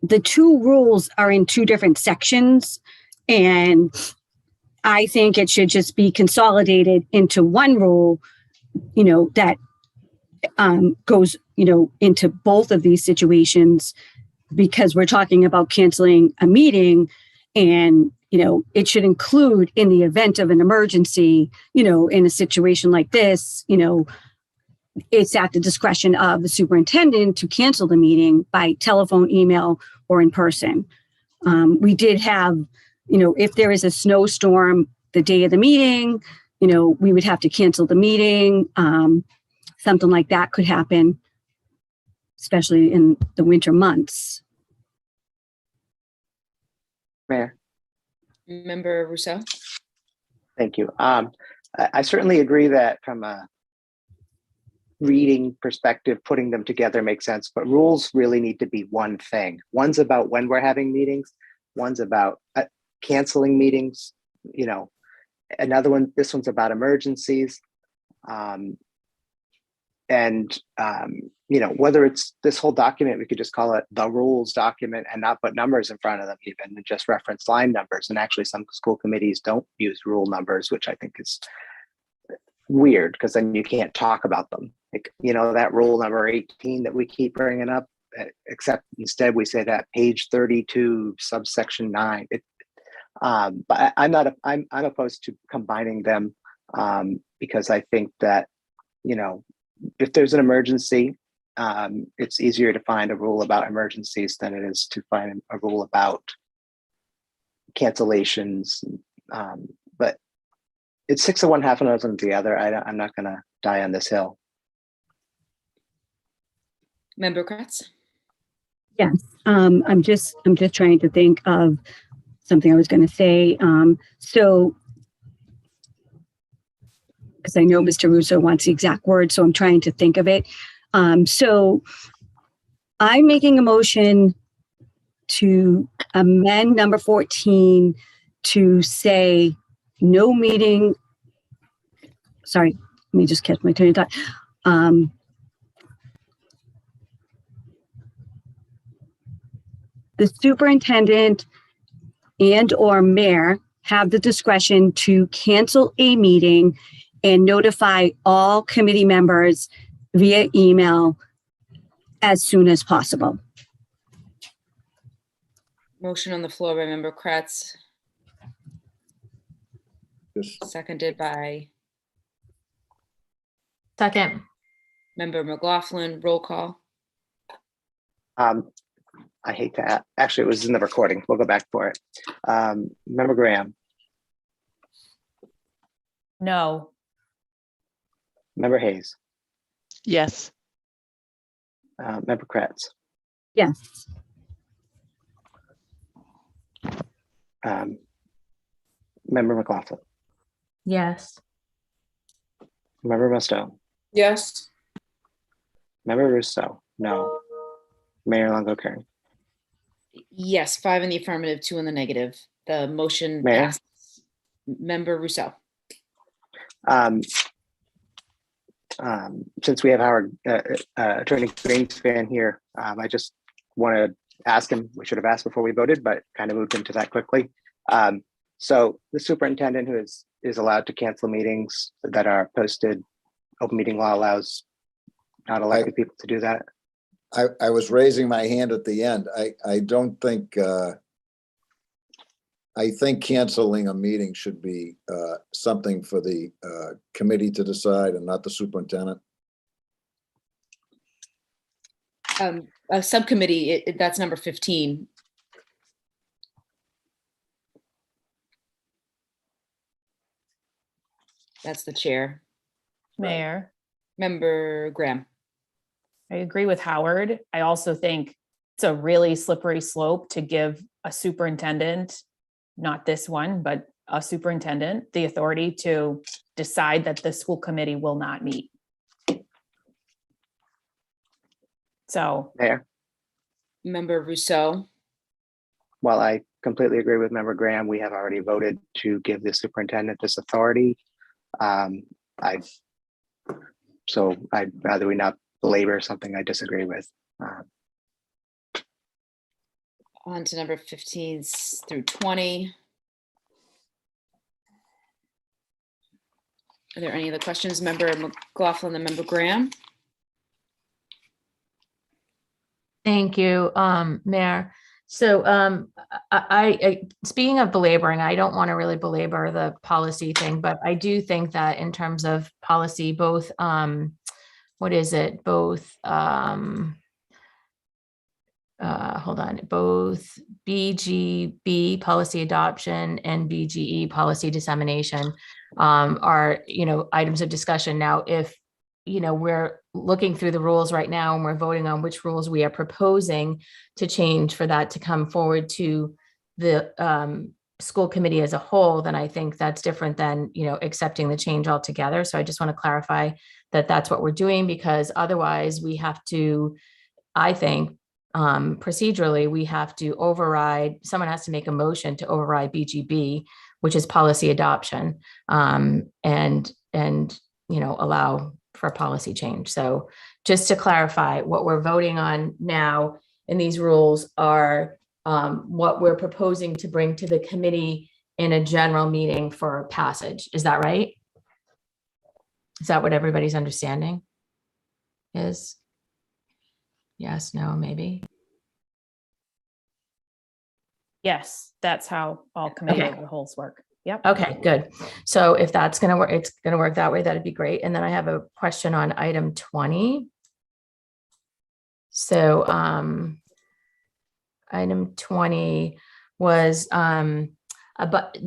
the two rules are in two different sections, and I think it should just be consolidated into one rule, that goes, into both of these situations, because we're talking about canceling a meeting, and, it should include in the event of an emergency, in a situation like this, it's at the discretion of the superintendent to cancel the meeting by telephone, email, or in person. We did have, if there is a snowstorm the day of the meeting, we would have to cancel the meeting. Something like that could happen, especially in the winter months. Mayor. Member Rousseau. Thank you. I certainly agree that from a reading perspective, putting them together makes sense, but rules really need to be one thing. One's about when we're having meetings. One's about canceling meetings. Another one, this one's about emergencies. Whether it's this whole document, we could just call it the rules document and not put numbers in front of them even, and just reference line numbers. And actually some school committees don't use rule numbers, which I think is weird, because then you can't talk about them. Like, that rule number 18 that we keep bringing up, except instead we say that page 32, subsection 9. But I'm opposed to combining them, because I think that, if there's an emergency, it's easier to find a rule about emergencies than it is to find a rule about cancellations, it's 6 of one, half a dozen of the other. I'm not going to die on this hill. Member Kratz? Yes, I'm just trying to think of something I was going to say. So, because I know Mr. Russo wants the exact word, so I'm trying to think of it. So I'm making a motion to amend number 14 to say no meeting. Sorry, let me just catch my train of thought. The superintendent and or mayor have the discretion to cancel a meeting and notify all committee members via email as soon as possible. Motion on the floor by Member Kratz, Just seconded by Second. Member McLaughlin. Roll call. I hate to actually, it was in the recording. We'll go back for it. Member Graham, No. Member Hayes, Yes. Member Kratz, Yes. Member McLaughlin, Yes. Member Musto, Yes. Member Russo, no. Mayor Longo Kern. Yes, 5 in the affirmative, 2 in the negative. The motion Mayor? passes. Member Rousseau. Since we have our Attorney Greenspan here, I just want to ask him, we should have asked before we voted, but kind of moved into that quickly. So the superintendent who is allowed to cancel meetings that are posted, open meeting law allows not elected people to do that. I was raising my hand at the end. I don't think, I think canceling a meeting should be something for the committee to decide and not the superintendent. A subcommittee, that's number 15. That's the chair. Mayor, Member Graham. I agree with Howard. I also think it's a really slippery slope to give a superintendent, not this one, but a superintendent, the authority to decide that the school committee will not meet. So, Mayor, Member Rousseau. while I completely agree with Member Graham, we have already voted to give the superintendent this authority. So I'd rather we not belabor something I disagree with. On to number 15 through 20. Are there any other questions? Member McLaughlin and Member Graham? Thank you, Mayor. So I speaking of belaboring, I don't want to really belabor the policy thing, but I do think that in terms of policy, both what is it? Both hold on, both Bgb Policy Adoption and Bge Policy Dissemination are, items of discussion. Now, if we're looking through the rules right now and we're voting on which rules we are proposing to change for that to come forward to the school committee as a whole, then I think that's different than, accepting the change altogether. So I just want to clarify that that's what we're doing, because otherwise we have to, I think, procedurally, we have to override, someone has to make a motion to override Bgb, which is policy adoption, and allow for a policy change. So just to clarify, what we're voting on now in these rules are what we're proposing to bring to the committee in a general meeting for passage. Is that right? Is that what everybody's understanding is? Yes, no, maybe. yes, that's how all committee Okay. of the wholes work. Yep. Okay, good. So if that's going to work, it's going to work that way. That'd be great. And then I have a question on item 20. So item 20 was,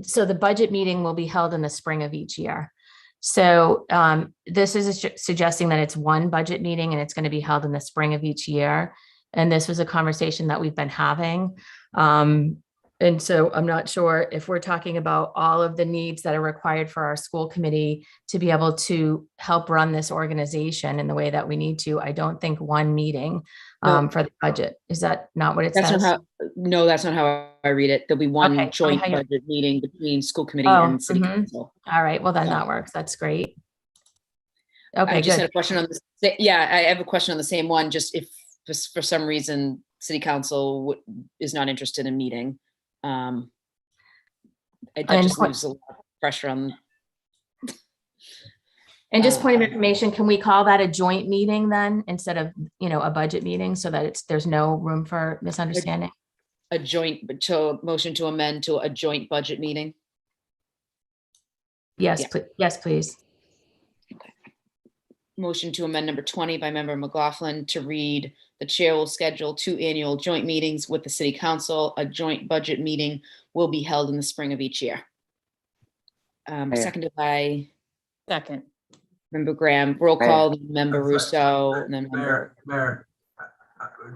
So the budget meeting will be held in the spring of each year. So this is suggesting that it's one budget meeting and it's going to be held in the spring of each year. And this was a conversation that we've been having. And so I'm not sure if we're talking about all of the needs that are required for our school committee to be able to help run this organization in the way that we need to. I don't think one meeting No. for the budget. Is that not what it That's says? not how, no, that's not how I read it. There'll be one Okay, tell me joint how you- budget meeting between school committee Oh, and city mhm. council. All right, well then Yeah. that works. That's great. I Okay, just good. had a question on this. Yeah, I have a question on the same one, just if just for some reason, city council is not interested in meeting. That And just what- leaves a lot of pressure on. And just point of information, can we call that a joint meeting then instead of, a budget meeting so that there's no room for misunderstanding? A joint, motion to amend to a joint budget meeting. Yes, Yeah. yes, please. Motion to amend number 20 by member McLaughlin to read, the chair will schedule 2 annual joint meetings with the city council. A joint budget meeting will be held in the spring of each year. Seconded by Second. member Graham. Roll call, member Russo, and then member. Mayor,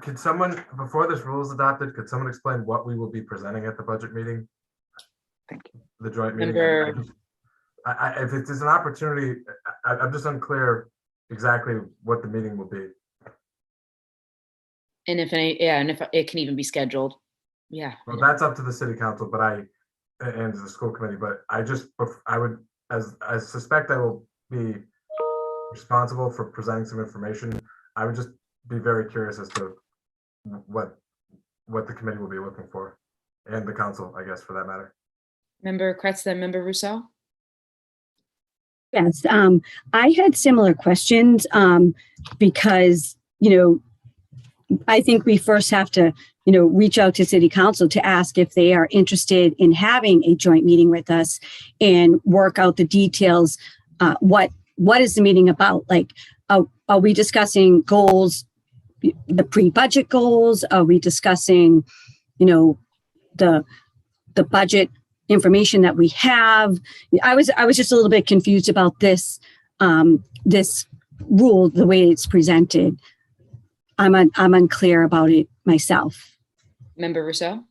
could someone, before this rule is adopted, could someone explain what we will be presenting at the budget meeting? Thank you. The joint meeting? Member- If it is an opportunity, I'm just unclear exactly what the meeting will be. And if it can even be scheduled. Yeah. Well, that's up to the city council, and the school committee, but I would, as I suspect I will be responsible for presenting some information. I would just be very curious as to what the committee will be looking for, and the council, I guess, for that matter. Member Kretz, then member Russo. Yes, I had similar questions because, I think we first have to, reach out to city council to ask if they are interested in having a joint meeting with us and work out the details. What is the meeting about? Like, are we discussing goals, the pre-budget goals? Are we discussing, the budget information that we have? I was just a little bit confused about this this rule, the way it's presented. I'm unclear about it myself. Member Russo.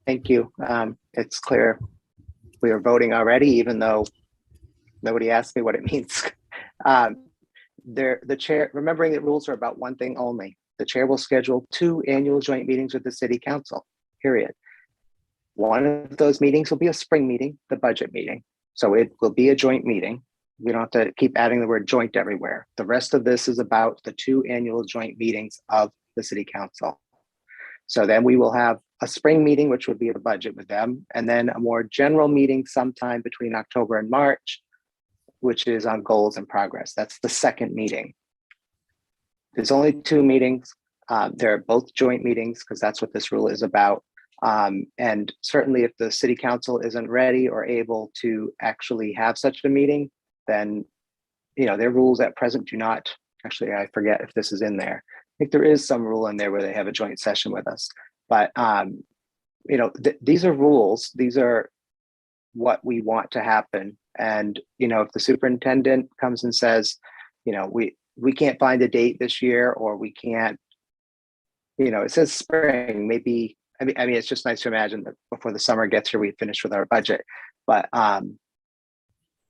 Thank you. It's clear we are voting already, even though nobody asked me what it means. The chair, remembering that rules are about one thing only, the chair will schedule 2 annual joint meetings with the city council, period. One of those meetings will be a spring meeting, the budget meeting. So it will be a joint meeting. We don't have to keep adding the word joint everywhere. The rest of this is about the 2 annual joint meetings of the city council. So then we will have a spring meeting, which would be the budget with them, and then a more general meeting sometime between October and March, which is on goals and progress. That's the second meeting. There's only 2 meetings. They're both joint meetings because that's what this rule is about. And certainly if the city council isn't ready or able to actually have such a meeting, then, their rules at present do not, actually, I forget if this is in there. I think there is some rule in there where they have a joint session with us, but, these are rules. These are what we want to happen. And, if the superintendent comes and says, we can't find a date this year, or we can't, it says spring, maybe, I mean, it's just nice to imagine that before the summer gets here, we finish with our budget. But,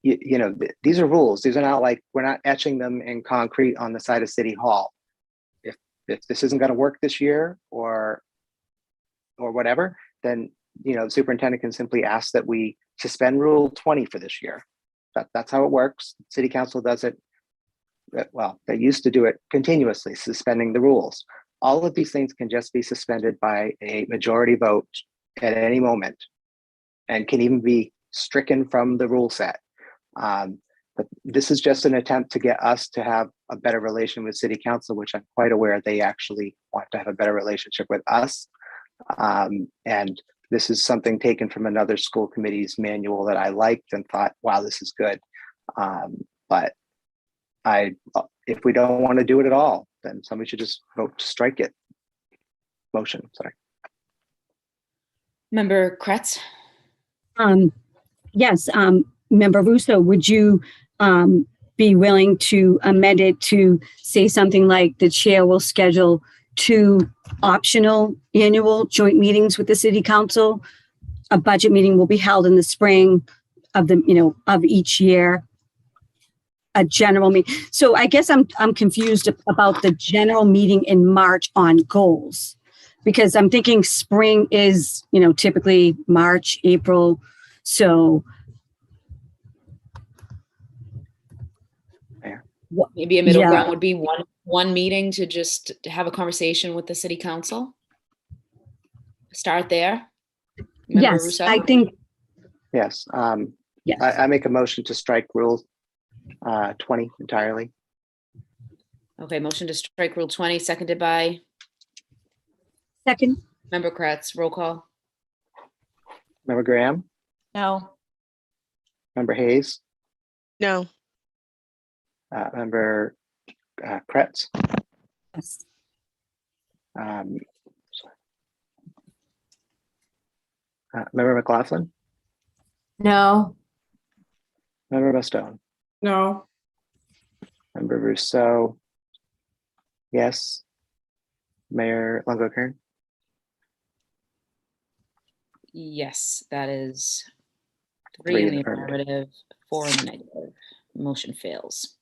these are rules. These are not like, we're not etching them in concrete on the side of City Hall. If this isn't going to work this year or whatever, then, the superintendent can simply ask that we suspend Rule 20 for this year. That's how it works. City council does it. Well, they used to do it continuously, suspending the rules. All of these things can just be suspended by a majority vote at any moment, and can even be stricken from the rule set. But this is just an attempt to get us to have a better relation with city council, which I'm quite aware they actually want to have a better relationship with us. And this is something taken from another school committee's manual that I liked and thought, wow, this is good. But if we don't want to do it at all, then somebody should just vote to strike it. Motion, sorry. Member Kretz. Yes, Member Russo, would you be willing to amend it to say something like the chair will schedule 2 optional annual joint meetings with the city council? A budget meeting will be held in the spring of of each year. A general meeting. So I guess I'm confused about the general meeting in March on goals, because I'm thinking spring is, typically March, April. So Maybe a middle Yeah. ground would be one meeting to just have a conversation with the city council. Start there. Member yes, Russo? I think, Yes. yes. I make a motion to strike Rule 20 entirely. Okay, motion to strike Rule 20, seconded by Second, Member Kratz. Roll call. Member Graham, No. Member Hayes, No. Member Kretz, yes. Member McLaughlin, No. Member Mustone, No. Member Rousseau, yes. Mayor Longo-Kern, Yes, that is 3 Three in in the the affirmative. affirmative, 4 in the negative. Motion fails.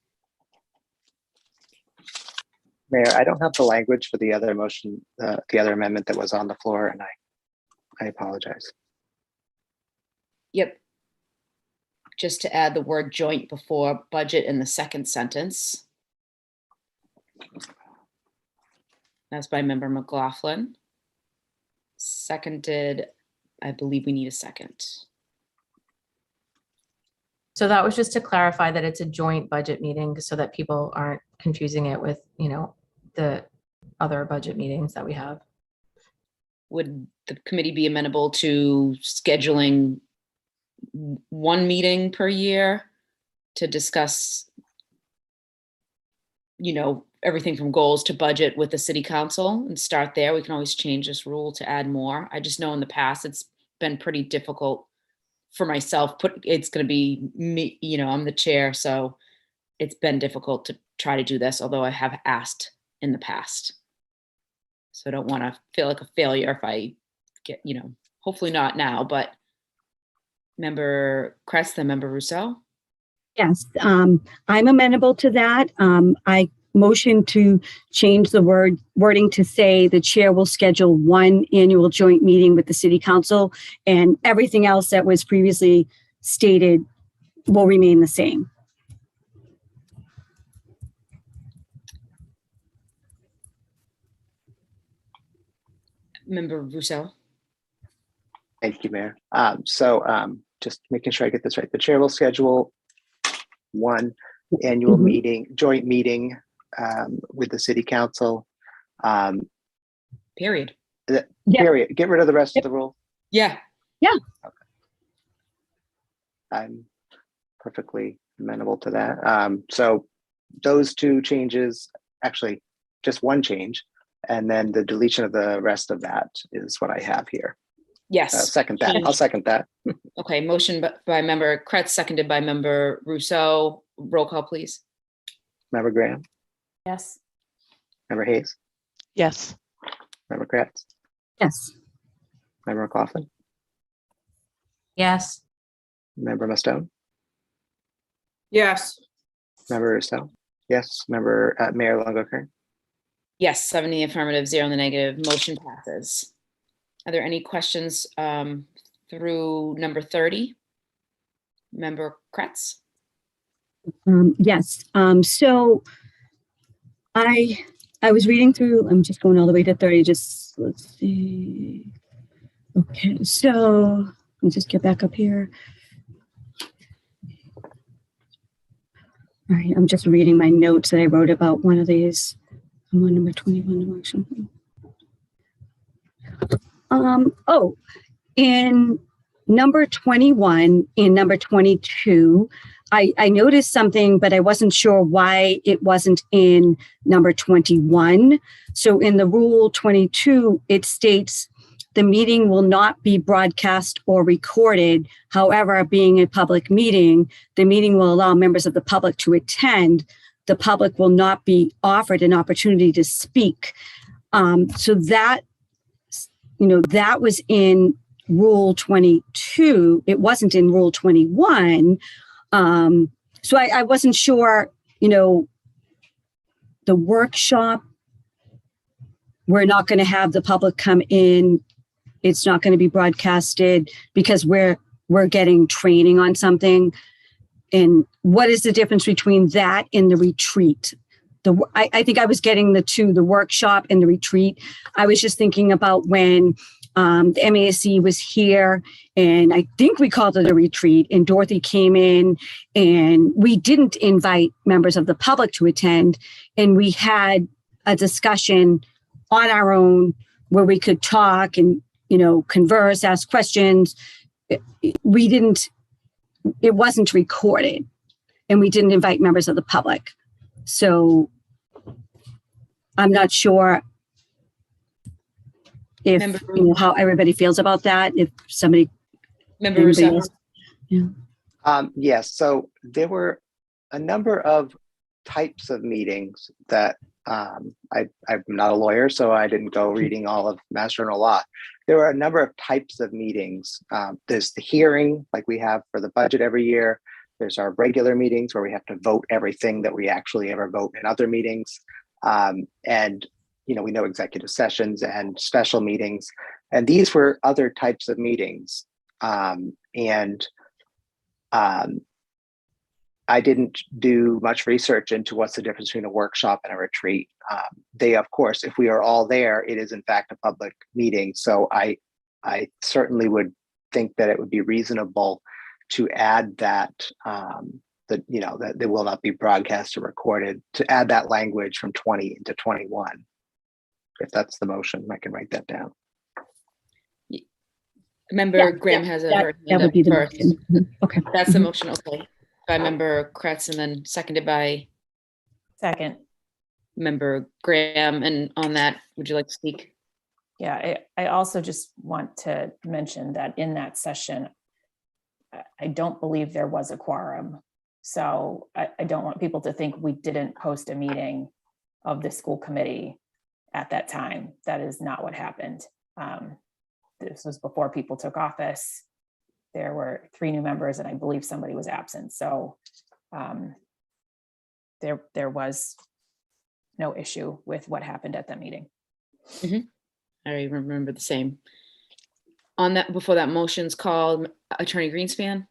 Mayor, I don't have the language for the other motion, the other amendment that was on the floor, and I apologize. Yep. Just to add the word joint before budget in the second sentence. That's by Member McLaughlin. Seconded, I believe we need a second. So that was just to clarify that it's a joint budget meeting so that people aren't confusing it with, the other budget meetings that we have. Would the committee be amenable to scheduling one meeting per year to discuss, everything from goals to budget with the city council and start there? We can always change this rule to add more. I just know in the past, it's been pretty difficult for myself. It's going to be me, I'm the chair, so it's been difficult to try to do this, although I have asked in the past. So I don't want to feel like a failure if I get, hopefully not now, but Member Kretz, then Member Rousseau. Yes, I'm amenable to that. I motion to change the wording to say the chair will schedule 1 annual joint meeting with the city council, and everything else that was previously stated will remain the same. Member Rousseau. Thank you, Mayor. Just making sure I get this right. The chair will schedule 1 annual joint meeting with the city council. Period. Yeah. Period. Get rid of the rest of the rule. Yeah. Okay. I'm perfectly amenable to that. So those 2 changes, actually just 1 change, and then the deletion of the rest of that is what I have here. Yes. Second that. I'll second that. Okay. Motion by Member Kretz, seconded by Member Rousseau. Roll call, please. Member Graham, Yes. Member Hayes, Yes. Member Kratz, Yes. Member McLaughlin, Yes. Member Mustone, Yes. Member Rousseau, yes. Member Mayor Longo-Kern. Yes, 7 in the affirmative, 0 in the negative. Motion passes. Are there any questions through number 30? Member Kretz? Yes. So I was reading through, I'm just going all the way to 30, just let's see. Okay, so let me just get back up here. All right, I'm just reading my notes that I wrote about one of these. I'm on number 21 election. In number 21 and number 22, I noticed something, but I wasn't sure why it wasn't in number 21. So in the rule 22, it states the meeting will not be broadcast or recorded. However, being a public meeting, the meeting will allow members of the public to attend. The public will not be offered an opportunity to speak. So that, that was in Rule 22. It wasn't in Rule 21. So I wasn't sure, the workshop, we're not going to have the public come in. It's not going to be broadcasted because we're getting training on something. And what is the difference between that and the retreat? I think I was getting the workshop and the retreat. I was just thinking about when the MASC was here, and I think we called it a retreat, and Dorothy came in, and we didn't invite members of the public to attend, and we had a discussion on our own where we could talk and, converse, ask questions. It wasn't recorded, and we didn't invite members of the public. So I'm not sure if, how everybody feels about that. If somebody, Member Rousseau. Yes, so there were a number of types of meetings that I'm not a lawyer, so I didn't go reading all of Mass General Law. There were a number of types of meetings. There's the hearing, like we have for the budget every year. There's our regular meetings where we have to vote everything that we actually ever vote in other meetings. And we know executive sessions and special meetings, and these were other types of meetings. I didn't do much research into what's the difference between a workshop and a retreat. They, of course, if we are all there, it is in fact a public meeting. So I certainly would think that it would be reasonable to add that, that they will not be broadcast or recorded, to add that language from 20 into 21. If that's the motion, I can write that down. Member Graham has that hand would up be the first. motion. Mhm. Okay. That's the motion, okay. By Member Kretz and then seconded by Second. Member Graham. And on that, would you like to speak? Yeah, I also just want to mention that in that session, I don't believe there was a quorum. So I don't want people to think we didn't post a meeting of the school committee at that time. That is not what happened. This was before people took office. There were 3 new members, and I believe somebody was absent. So there was no issue with what happened at that meeting. Mm-hmm. I remember the same. On that, before that motion's called, Attorney Greenspan.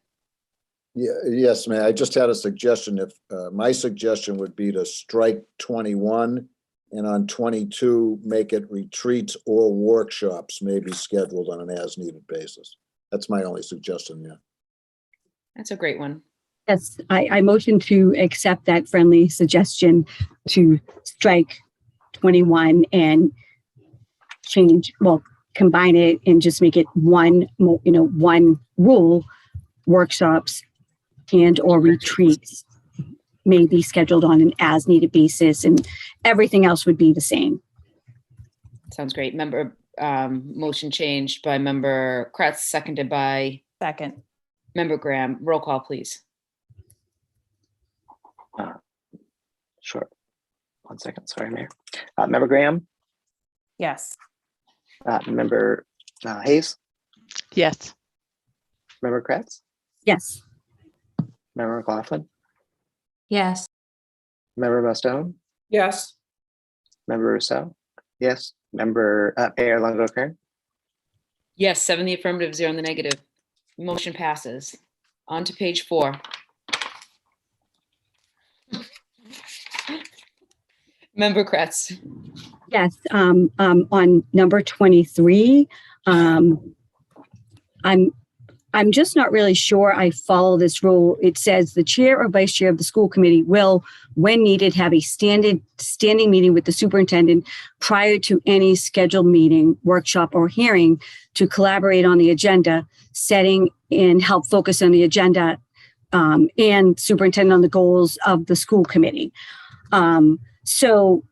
Yeah, yes, ma'am. I just had a suggestion. If my suggestion would be to strike 21, and on 22, make it retreats or workshops may be scheduled on an as-needed basis. That's my only suggestion. Yeah. That's a great one. Yes, I motion to accept that friendly suggestion to strike 21 and combine it and just make it one rule: workshops and or retreats may be scheduled on an as needed basis, and everything else would be the same. Sounds great. Motion changed by Member Kretz, seconded by Second. Member Graham. Roll call, please. Sure. 1 second. Sorry, Mayor. Member Graham, Yes. Member Hayes, Yes. Member Kretz, Yes. Member McLaughlin, Yes. Member Mostone, Yes. Member Rousseau, yes. Member Mayor Longo-Kern. Yes, 7 in the affirmative, 0 in the negative. Motion passes. On to page 4. Member Kretz. Yes, on number 23, I'm just not really sure I follow this rule. It says the chair or vice chair of the school committee will, when needed, have a standing meeting with the superintendent prior to any scheduled meeting, workshop, or hearing to collaborate on the agenda setting and help focus on the agenda and superintendent on the goals of the school committee. So,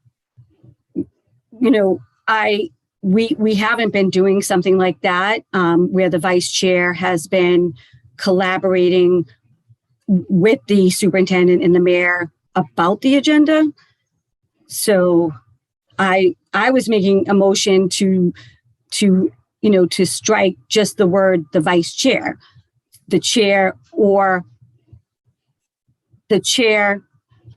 we haven't been doing something like that, where the vice chair has been collaborating with the superintendent and the mayor about the agenda. So I was making a motion to strike just the word the vice chair, the chair or the chair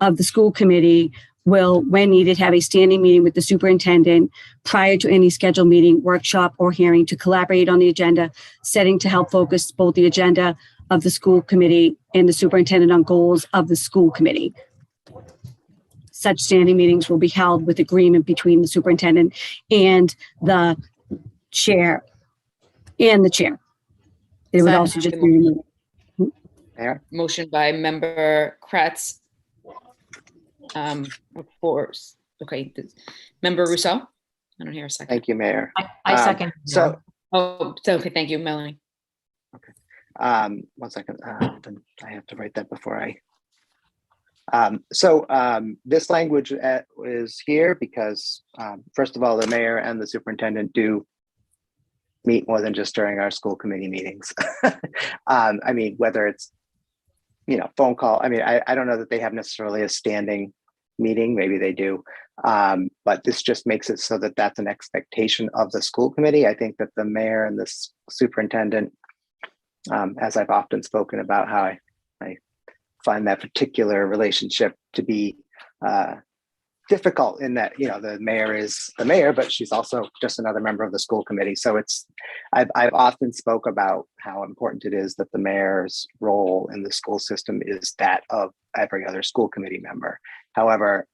of the school committee will, when needed, have a standing meeting with the superintendent prior to any scheduled meeting, workshop, or hearing to collaborate on the agenda setting to help focus both the agenda of the school committee and the superintendent on goals of the school committee. Such standing meetings will be held with agreement between the superintendent and the chair. It would also just be removed. Mayor? Motion by member Kratz. Of course. Okay. Member Rousseau? I don't hear a second. Thank you, Mayor. I second. So, Oh, so, okay. Thank you, Melanie. 1 second. Then I have to write that before I. This language is here because, first of all, the mayor and the superintendent do meet more than just during our school committee meetings. I mean, whether it's, phone call. I mean, I don't know that they have necessarily a standing meeting. Maybe they do. But this just makes it so that that's an expectation of the school committee. I think that the mayor and the superintendent, as I've often spoken about how I find that particular relationship to be difficult in that, the mayor is the mayor, but she's also just another member of the school committee. So I've often spoke about how important it is that the mayor's role in the school system is that of every other school committee member. However,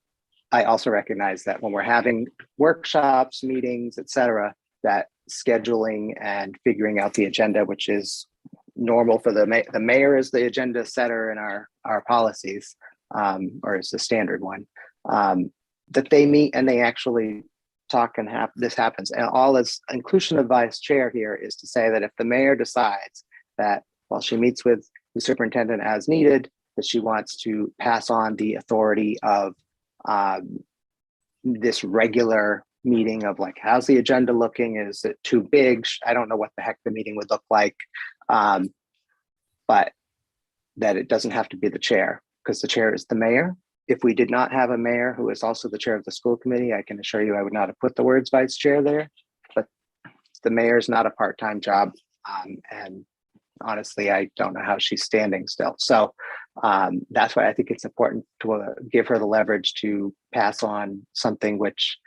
I also recognize that when we're having workshops, meetings, et cetera, that scheduling and figuring out the agenda, which is normal for the mayor is the agenda setter in our policies, or is the standard one, that they meet and they actually talk and this happens. And all this inclusion of vice chair here is to say that if the mayor decides that while she meets with the superintendent as needed, that she wants to pass on the authority of this regular meeting of like, how's the agenda looking? Is it too big? I don't know what the heck the meeting would look like. But that it doesn't have to be the chair, because the chair is the mayor. If we did not have a mayor who is also the chair of the school committee, I can assure you I would not have put the words vice chair there. But the mayor is not a part-time job. And honestly, I don't know how she's standing still. So that's why I think it's important to give her the leverage to pass on something which,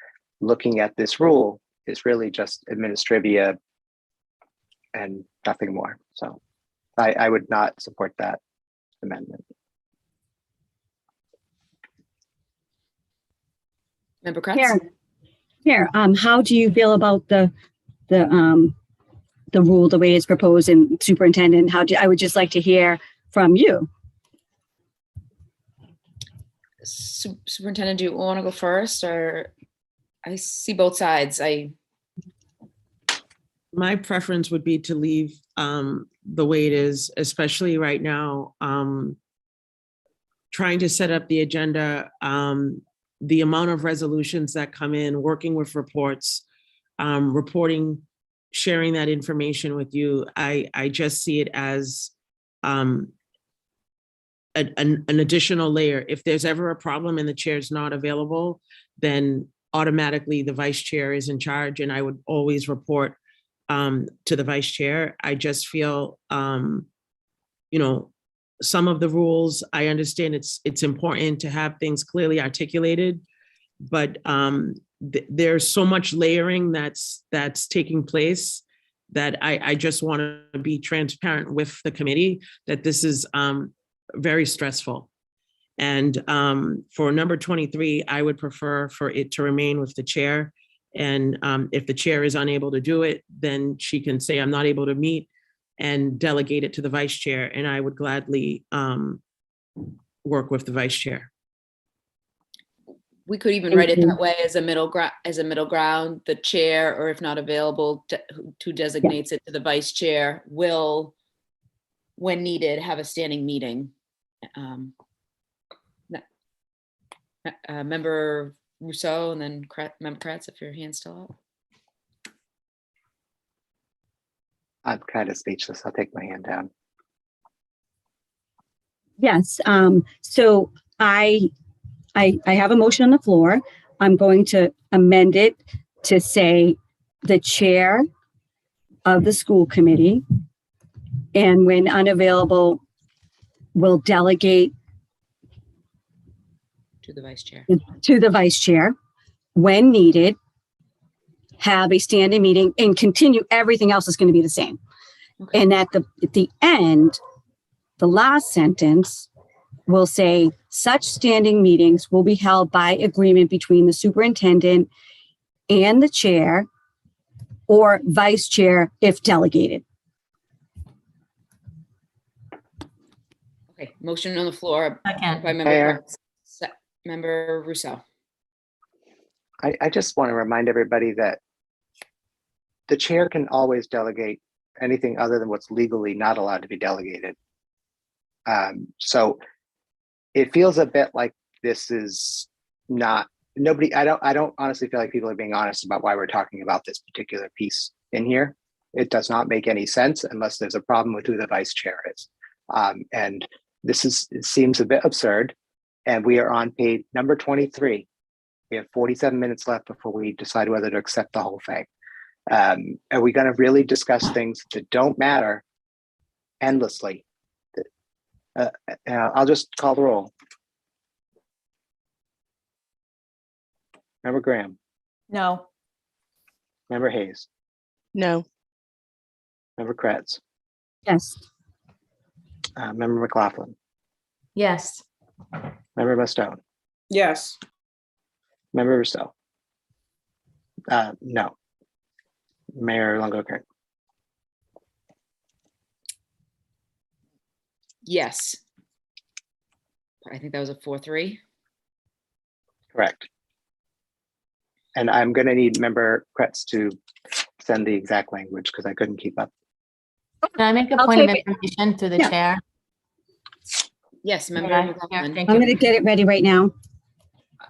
looking at this rule, is really just administrivia and nothing more. So I would not support that amendment. Member Kratz? Here, how do you feel about the rule, the way it's proposed, and superintendent? I would just like to hear from you. Superintendent, do you want to go first, or I see both sides? My preference would be to leave the way it is, especially right now, trying to set up the agenda, the amount of resolutions that come in, working with reports, reporting, sharing that information with you. I just see it as an additional layer. If there's ever a problem and the chair is not available, then automatically the vice chair is in charge, and I would always report to the vice chair. I just feel, some of the rules, I understand it's important to have things clearly articulated, but there's so much layering that's taking place that I just want to be transparent with the committee that this is very stressful. And for number 23, I would prefer for it to remain with the chair. And if the chair is unable to do it, then she can say, I'm not able to meet, and delegate it to the vice chair. And I would gladly work with the vice chair. We could even write it that way, as a middle ground, the chair, or if not available, who designates it to the vice chair, will, when needed, have a standing meeting. Member Rousseau, and then Member Kratz, if your hand's still up. I'm kind of speechless. I'll take my hand down. Yes, so I have a motion on the floor. I'm going to amend it to say the chair of the school committee, and when unavailable, will delegate To the vice chair. to the vice chair when needed, have a standing meeting, and continue. Everything else is going to be the same. Okay. And at the end, the last sentence will say such standing meetings will be held by agreement between the superintendent and the chair or vice chair if delegated. Okay, motion on the floor Second. by Mayor. Member Rousseau. I just want to remind everybody that the chair can always delegate anything other than what's legally not allowed to be delegated. So it feels a bit like this is not I don't honestly feel like people are being honest about why we're talking about this particular piece in here. It does not make any sense unless there's a problem with who the vice chair is. And it seems a bit absurd. And we are on page number 23. We have 47 minutes left before we decide whether to accept the whole thing. Are we going to really discuss things that don't matter endlessly? I'll just call the roll. Member Graham, No. Member Hayes, No. Member Kretz, Yes. Member McLaughlin, Yes. Member Mustone, Yes. Member Rousseau. No. Mayor Longo-Kern. Yes. I think that was a 4-3. Correct. And I'm going to need Member Kretz to send the exact language because I couldn't keep up. Can I make a I'll point of take it. information through the Yeah. chair? Yes, Member Yeah, McLaughlin. thank I'm you. going to get it ready right now.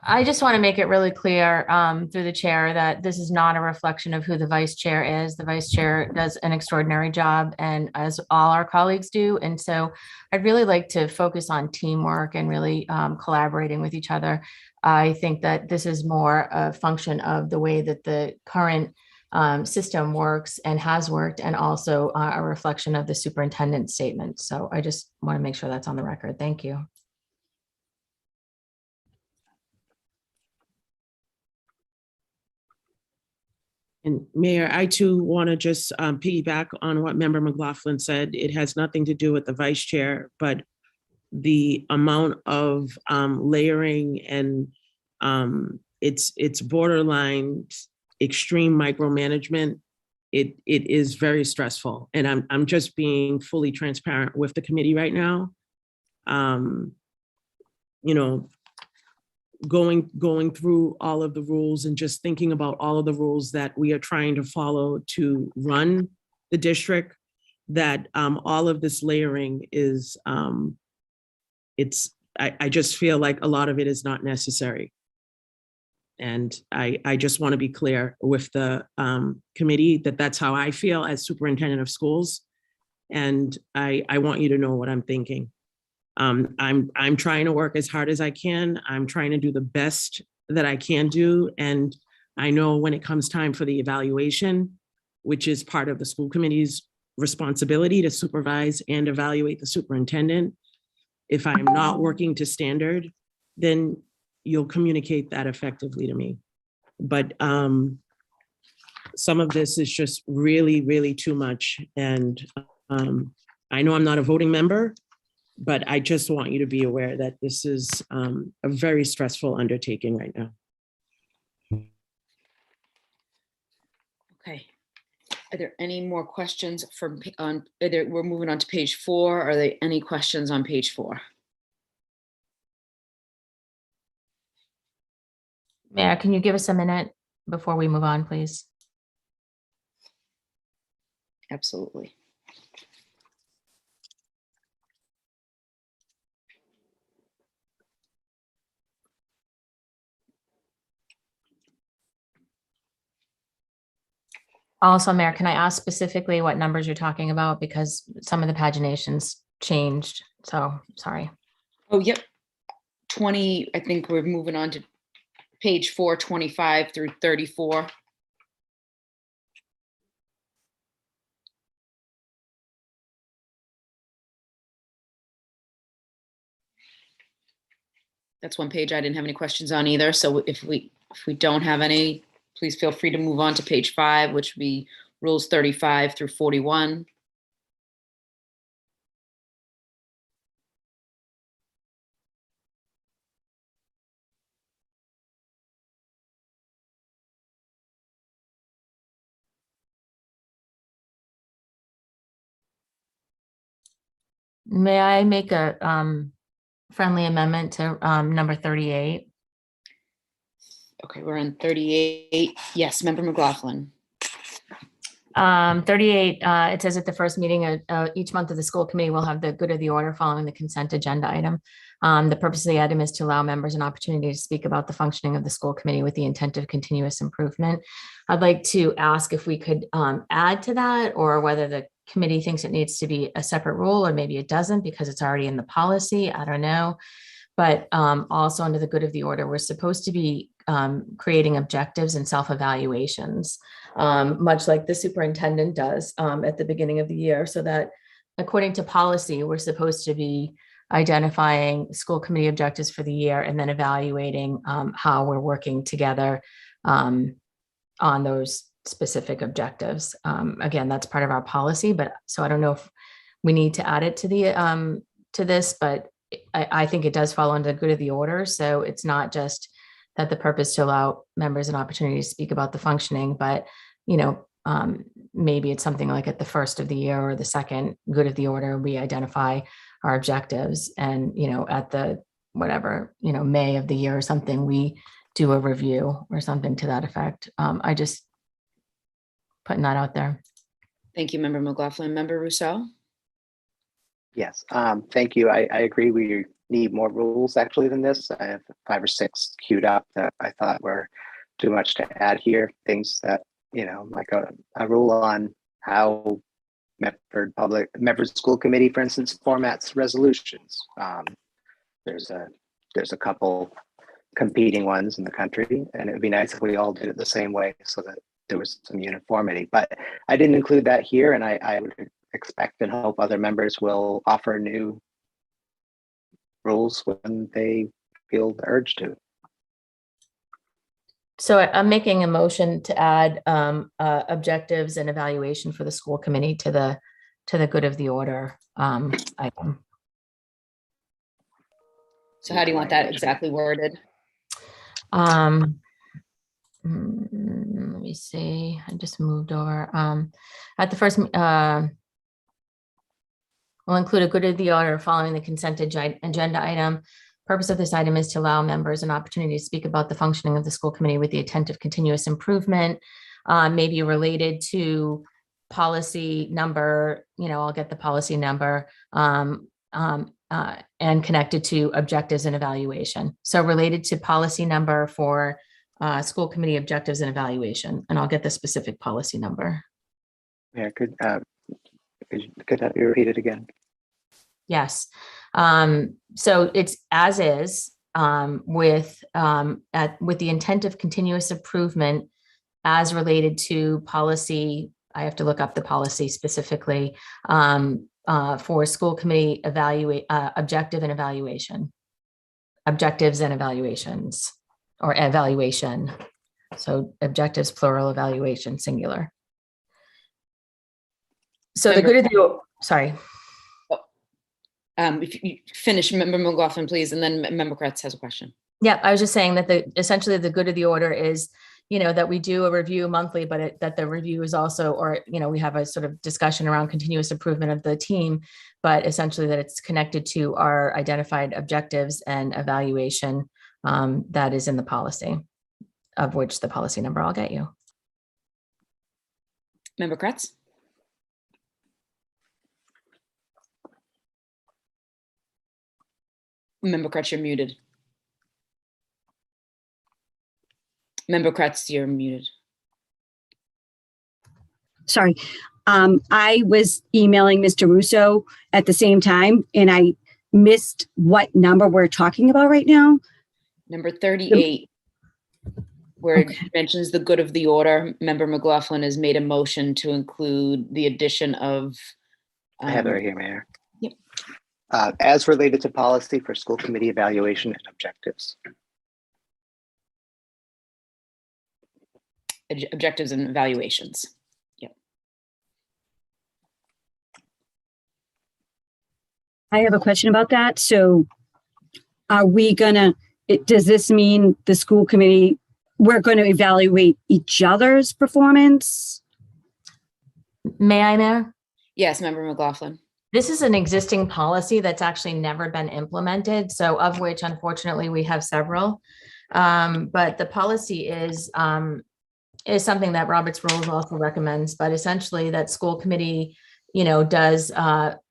I just want to make it really clear through the chair that this is not a reflection of who the vice chair is. The vice chair does an extraordinary job, and as all our colleagues do. And so I'd really like to focus on teamwork and really collaborating with each other. I think that this is more a function of the way that the current system works and has worked, and also a reflection of the superintendent's statement. So I just want to make sure that's on the record. Thank you. And Mayor, I too want to just piggyback on what Member McLaughlin said. It has nothing to do with the vice chair, but the amount of layering and it's borderline extreme micromanagement. It is very stressful, and I'm just being fully transparent with the committee right now. You know, going through all of the rules and just thinking about all of the rules that we are trying to follow to run the district, that all of this layering is, I just feel like a lot of it is not necessary. And I just want to be clear with the committee that that's how I feel as superintendent of schools. And I want you to know what I'm thinking. I'm trying to work as hard as I can. I'm trying to do the best that I can do. And I know when it comes time for the evaluation, which is part of the school committee's responsibility to supervise and evaluate the superintendent, if I'm not working to standard, then you'll communicate that effectively to me. But some of this is just really, really too much. And I know I'm not a voting member, but I just want you to be aware that this is a very stressful undertaking right now. Okay. Are there any more questions we're moving on to page 4. Are there any questions on page 4? Mayor, can you give us a minute before we move on, please? Absolutely. Also, Mayor, can I ask specifically what numbers you're talking about? Because some of the paginations changed. So sorry. Oh, yep. 20, I think we're moving on to page 425 through 34. That's one page I didn't have any questions on either. So if we don't have any, please feel free to move on to page 5, which would be rules 35 through 41. May I make a friendly amendment to number 38? Okay, we're on 38. Yes, Member McLaughlin. 38, it says at the first meeting each month of the school committee will have the good of the order following the consent agenda item. The purpose of the item is to allow members an opportunity to speak about the functioning of the school committee with the intent of continuous improvement. I'd like to ask if we could add to that, or whether the committee thinks it needs to be a separate rule, or maybe it doesn't because it's already in the policy. I don't know. But also under the good of the order, we're supposed to be creating objectives and self-evaluations, much like the superintendent does at the beginning of the year, so that according to policy, we're supposed to be identifying school committee objectives for the year and then evaluating how we're working together on those specific objectives. Again, that's part of our policy, but so I don't know if we need to add it to the to this, but I think it does fall under the good of the order. So it's not just that the purpose to allow members an opportunity to speak about the functioning, but, you know, maybe it's something like at the first of the year or the second good of the order, we identify our objectives, and, you know, at the whatever, you know, May of the year or something, we do a review or something to that effect. I just putting that out there. Thank you, Member McLaughlin. Member Rousseau? Yes, thank you. I agree. We need more rules actually than this. I have 5 or 6 queued up that I thought were too much to add here. Things that, you know, like a rule on how Medford School Committee, for instance, formats resolutions. There's a couple competing ones in the country, and it would be nice if we all did it the same way so that there was some uniformity. But I didn't include that here, and I would expect and hope other members will offer new rules when they feel the urge to. So I'm making a motion to add objectives and evaluation for the school committee to the good of the order item. So how do you want that exactly worded? Let me see. I just moved over. At the first, we'll include a good of the order following the consent agenda item. Purpose of this item is to allow members an opportunity to speak about the functioning of the school committee with the intent of continuous improvement, maybe related to policy number, you know, I'll get the policy number, and connected to objectives and evaluation. So related to policy number for school committee objectives and evaluation, and I'll get the specific policy number. Yeah, could you repeat it again? Yes. So it's as is with the intent of continuous improvement as related to policy. I have to look up the policy specifically for school committee objective and evaluation, objectives and evaluations, or evaluation. So objectives plural, evaluation singular. So the good of the, sorry. If you finish, Member McLaughlin, please, and then Member Kretz has a question. Yeah, I was just saying that essentially the good of the order is, you know, that we do a review monthly, but that the review is also, or, you know, we have a sort of discussion around continuous improvement of the team, but essentially that it's connected to our identified objectives and evaluation that is in the policy, of which the policy number I'll get you. Member Kretz? Member Kretz, you're muted. Member Kretz, you're muted. sorry. I was emailing Mr. Russo at the same time, and I missed what number we're talking about right now. Number 38, where Okay. it mentions the good of the order. Member McLaughlin has made a motion to include the addition of. I have it right here, Mayor. Yep. As related to policy for school committee evaluation and objectives. Objectives and evaluations. Yep. I have a question about that. So are we gonna, does this mean the school committee, we're going to evaluate each other's performance? May I, Mayor? Yes, Member McLaughlin. This is an existing policy that's actually never been implemented, so of which unfortunately we have several. But the policy is something that Robert's Rules also recommends, but essentially that school committee, does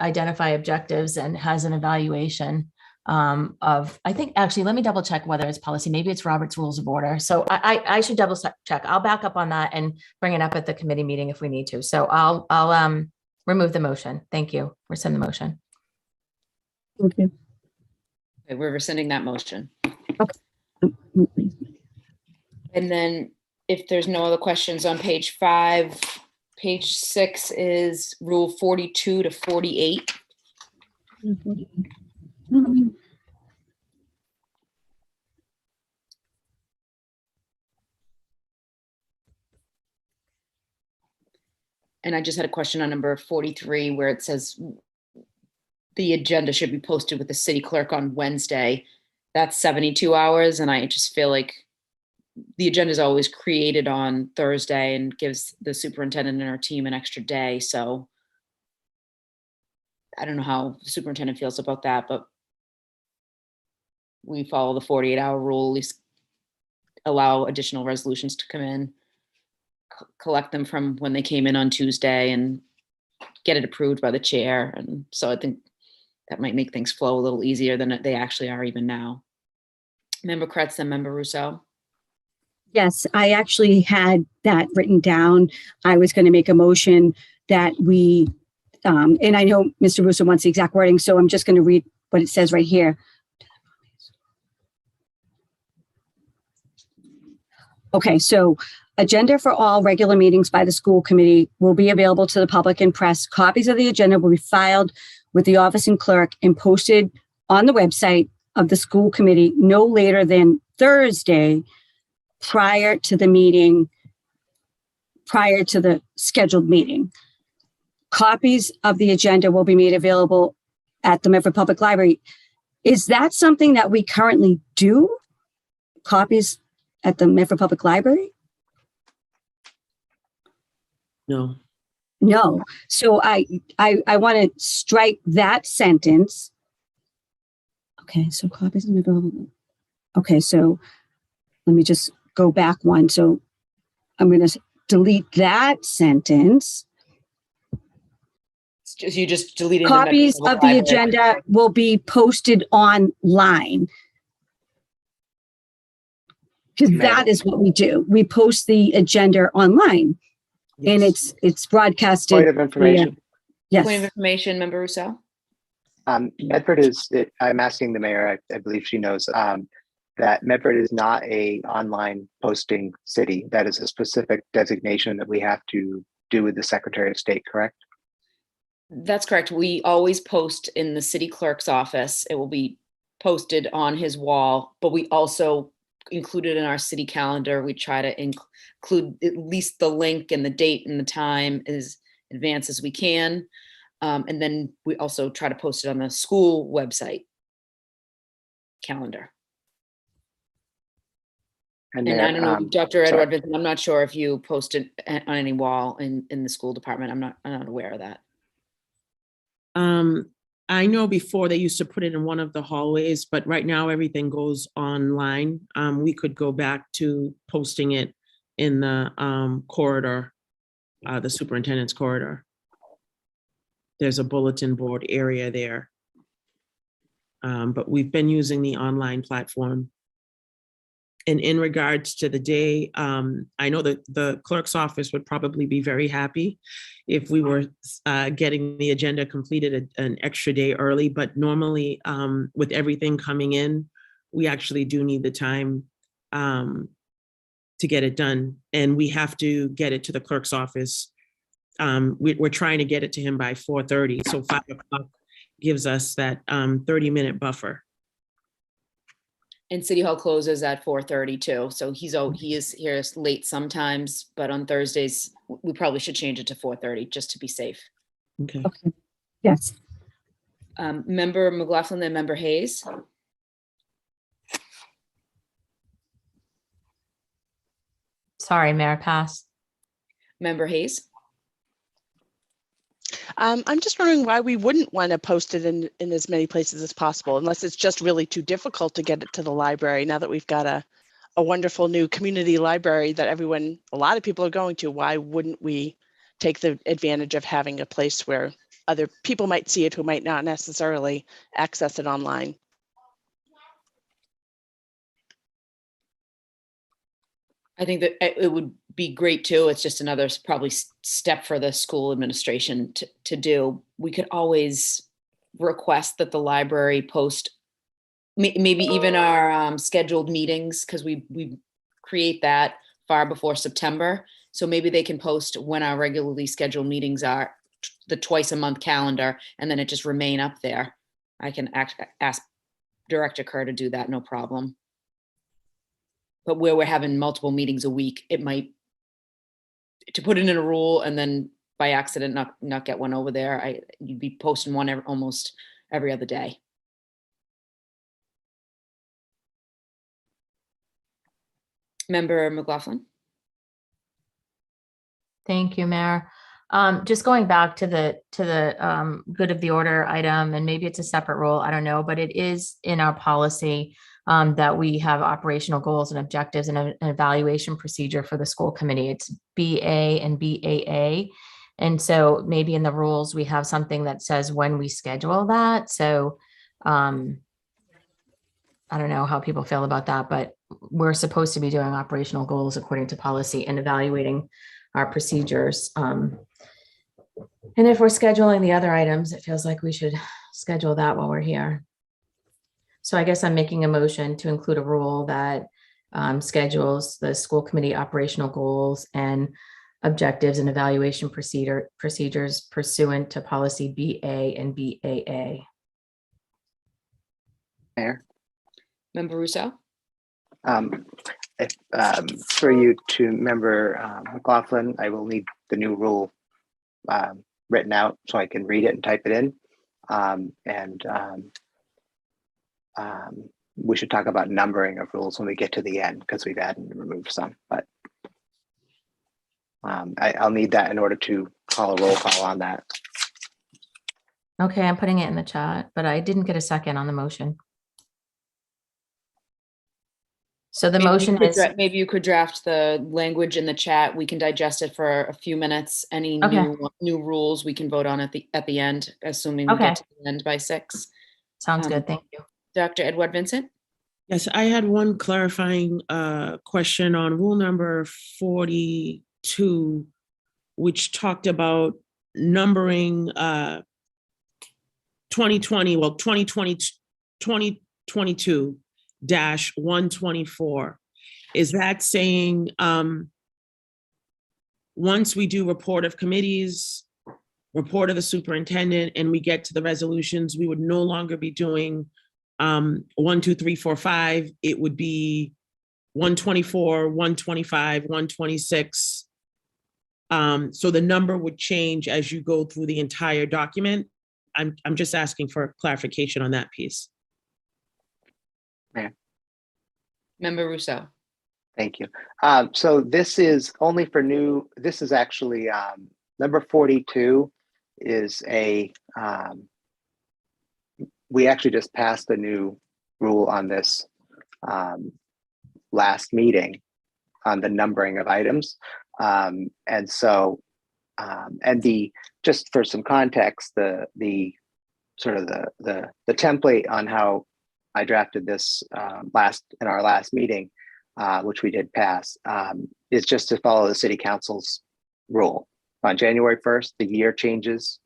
identify objectives and has an evaluation of, I think, actually, let me double check whether it's policy, maybe it's Robert's Rules of Order. So I should double check. I'll back up on that and bring it up at the committee meeting if we need to. So I'll remove the motion. Thank you. Rescind the motion. Okay. Okay, we're rescinding that motion. Okay. And then if there's no other questions on page 5, page 6 is rule 42 to 48. And I just had a question on number 43 where it says the agenda should be posted with the city clerk on Wednesday. That's 72 hours. And I just feel like the agenda is always created on Thursday and gives the superintendent and her team an extra day. So I don't know how the superintendent feels about that, but we follow the 48-hour rule, at least allow additional resolutions to come in, collect them from when they came in on Tuesday and get it approved by the chair. And so I think that might make things flow a little easier than they actually are even now. Member Kretz and Member Rousseau. Yes, I actually had that written down. I was going to make a motion that we, and I know Mr. Russo wants the exact wording, so I'm just going to read what it says right here. Okay, so agenda for all regular meetings by the school committee will be available to the public and press. Copies of the agenda will be filed with the office and clerk and posted on the website of the school committee no later than Thursday prior to the meeting, prior to the scheduled meeting. Copies of the agenda will be made available at the Medford Public Library. Is that something that we currently do? Copies at the Medford Public Library? No. No. So I want to strike that sentence. Okay, so copies of available. Okay, so let me just go back one. So I'm going to delete that sentence. You just deleted Copies of the agenda will be posted online. Because that is what we do. We post the agenda online. And it's broadcasted. Point of information. Yes. Point of information, Member Rousseau. Medford is, I'm asking the mayor, I believe she knows, that Medford is not a online posting city. That is a specific designation that we have to do with the Secretary of State, correct? That's correct. We always post in the city clerk's office. It will be posted on his wall, but we also include it in our city calendar. We try to include at least the link and the date and the time as advanced as we can. And then we also try to post it on the school website calendar. And I don't know, Dr. Edward Vincent, I'm not sure if you posted on any wall in the school department. I'm not aware of that. I know before they used to put it in one of the hallways, but right now everything goes online. We could go back to posting it in the corridor, the superintendent's corridor. There's a bulletin board area there. But we've been using the online platform. And in regards to the day, I know that the clerk's office would probably be very happy if we were getting the agenda completed an extra day early, but normally with everything coming in, we actually do need the time to get it done. And we have to get it to the clerk's office. We're trying to get it to him by 4:30. So 5 o'clock gives us that 30-minute buffer. And City Hall closes at 4:30 too. So he is here late sometimes, but on Thursdays, we probably should change it to 4:30 just to be safe. Okay. Okay. Yes. Member McLaughlin and Member Hayes. Sorry, Mayor, pass. Member Hayes. I'm just wondering why we wouldn't want to post it in as many places as possible, unless it's just really too difficult to get it to the library. Now that we've got a wonderful new community library that a lot of people are going to, why wouldn't we take the advantage of having a place where other people might see it who might not necessarily access it online? I think that it would be great too. It's just another probably step for the school administration to do. We could always request that the library post maybe even our scheduled meetings, because we create that far before September. So maybe they can post when our regularly scheduled meetings are, the twice a month calendar, and then it just remain up there. I can ask Director Kerr to do that, no problem. But where we're having multiple meetings a week, it might, to put it in a rule and then by accident not get one over there, you'd be posting one almost every other day. Member McLaughlin. Thank you, Mayor. Just going back to the good of the order item, and maybe it's a separate rule, I don't know, but it is in our policy that we have operational goals and objectives and an evaluation procedure for the school committee. It's BA and BAA. And so maybe in the rules, we have something that says when we schedule that. So I don't know how people feel about that, but we're supposed to be doing operational goals according to policy and evaluating our procedures. And if we're scheduling the other items, it feels like we should schedule that while we're here. So I guess I'm making a motion to include a rule that schedules the school committee operational goals and objectives and evaluation procedures pursuant to policy BA and BAA. Mayor. Member Russo. For you to Member McLaughlin, I will need the new rule written out so I can read it and type it in. We should talk about numbering of rules when we get to the end, because we've added and removed some, but I'll need that in order to call a roll call on that. Okay, I'm putting it in the chat, but I didn't get a second on the motion. So the motion is, maybe you could draft the language in the chat. We can digest it for a few minutes. Any Okay. new rules we can vote on at the end, assuming we get to the end by 6. sounds good. Thank you. Dr. Edward Vincent. Yes, I had one clarifying question on rule number 42, which talked about numbering 2022-124. Is that saying once we do report of committees, report of the superintendent, and we get to the resolutions, we would no longer be doing 1, 2, 3, 4, 5. It would be 124, 125, 126. So the number would change as you go through the entire document. I'm just asking for clarification on that piece. Member Russo. Thank you. So this is only for new, this is actually number 42 is we actually just passed a new rule on this last meeting on the numbering of items. And so, just for some context, the sort of the template on how I drafted this in our last meeting which we did pass, is just to follow the city council's rule. On January 1st, the year changes.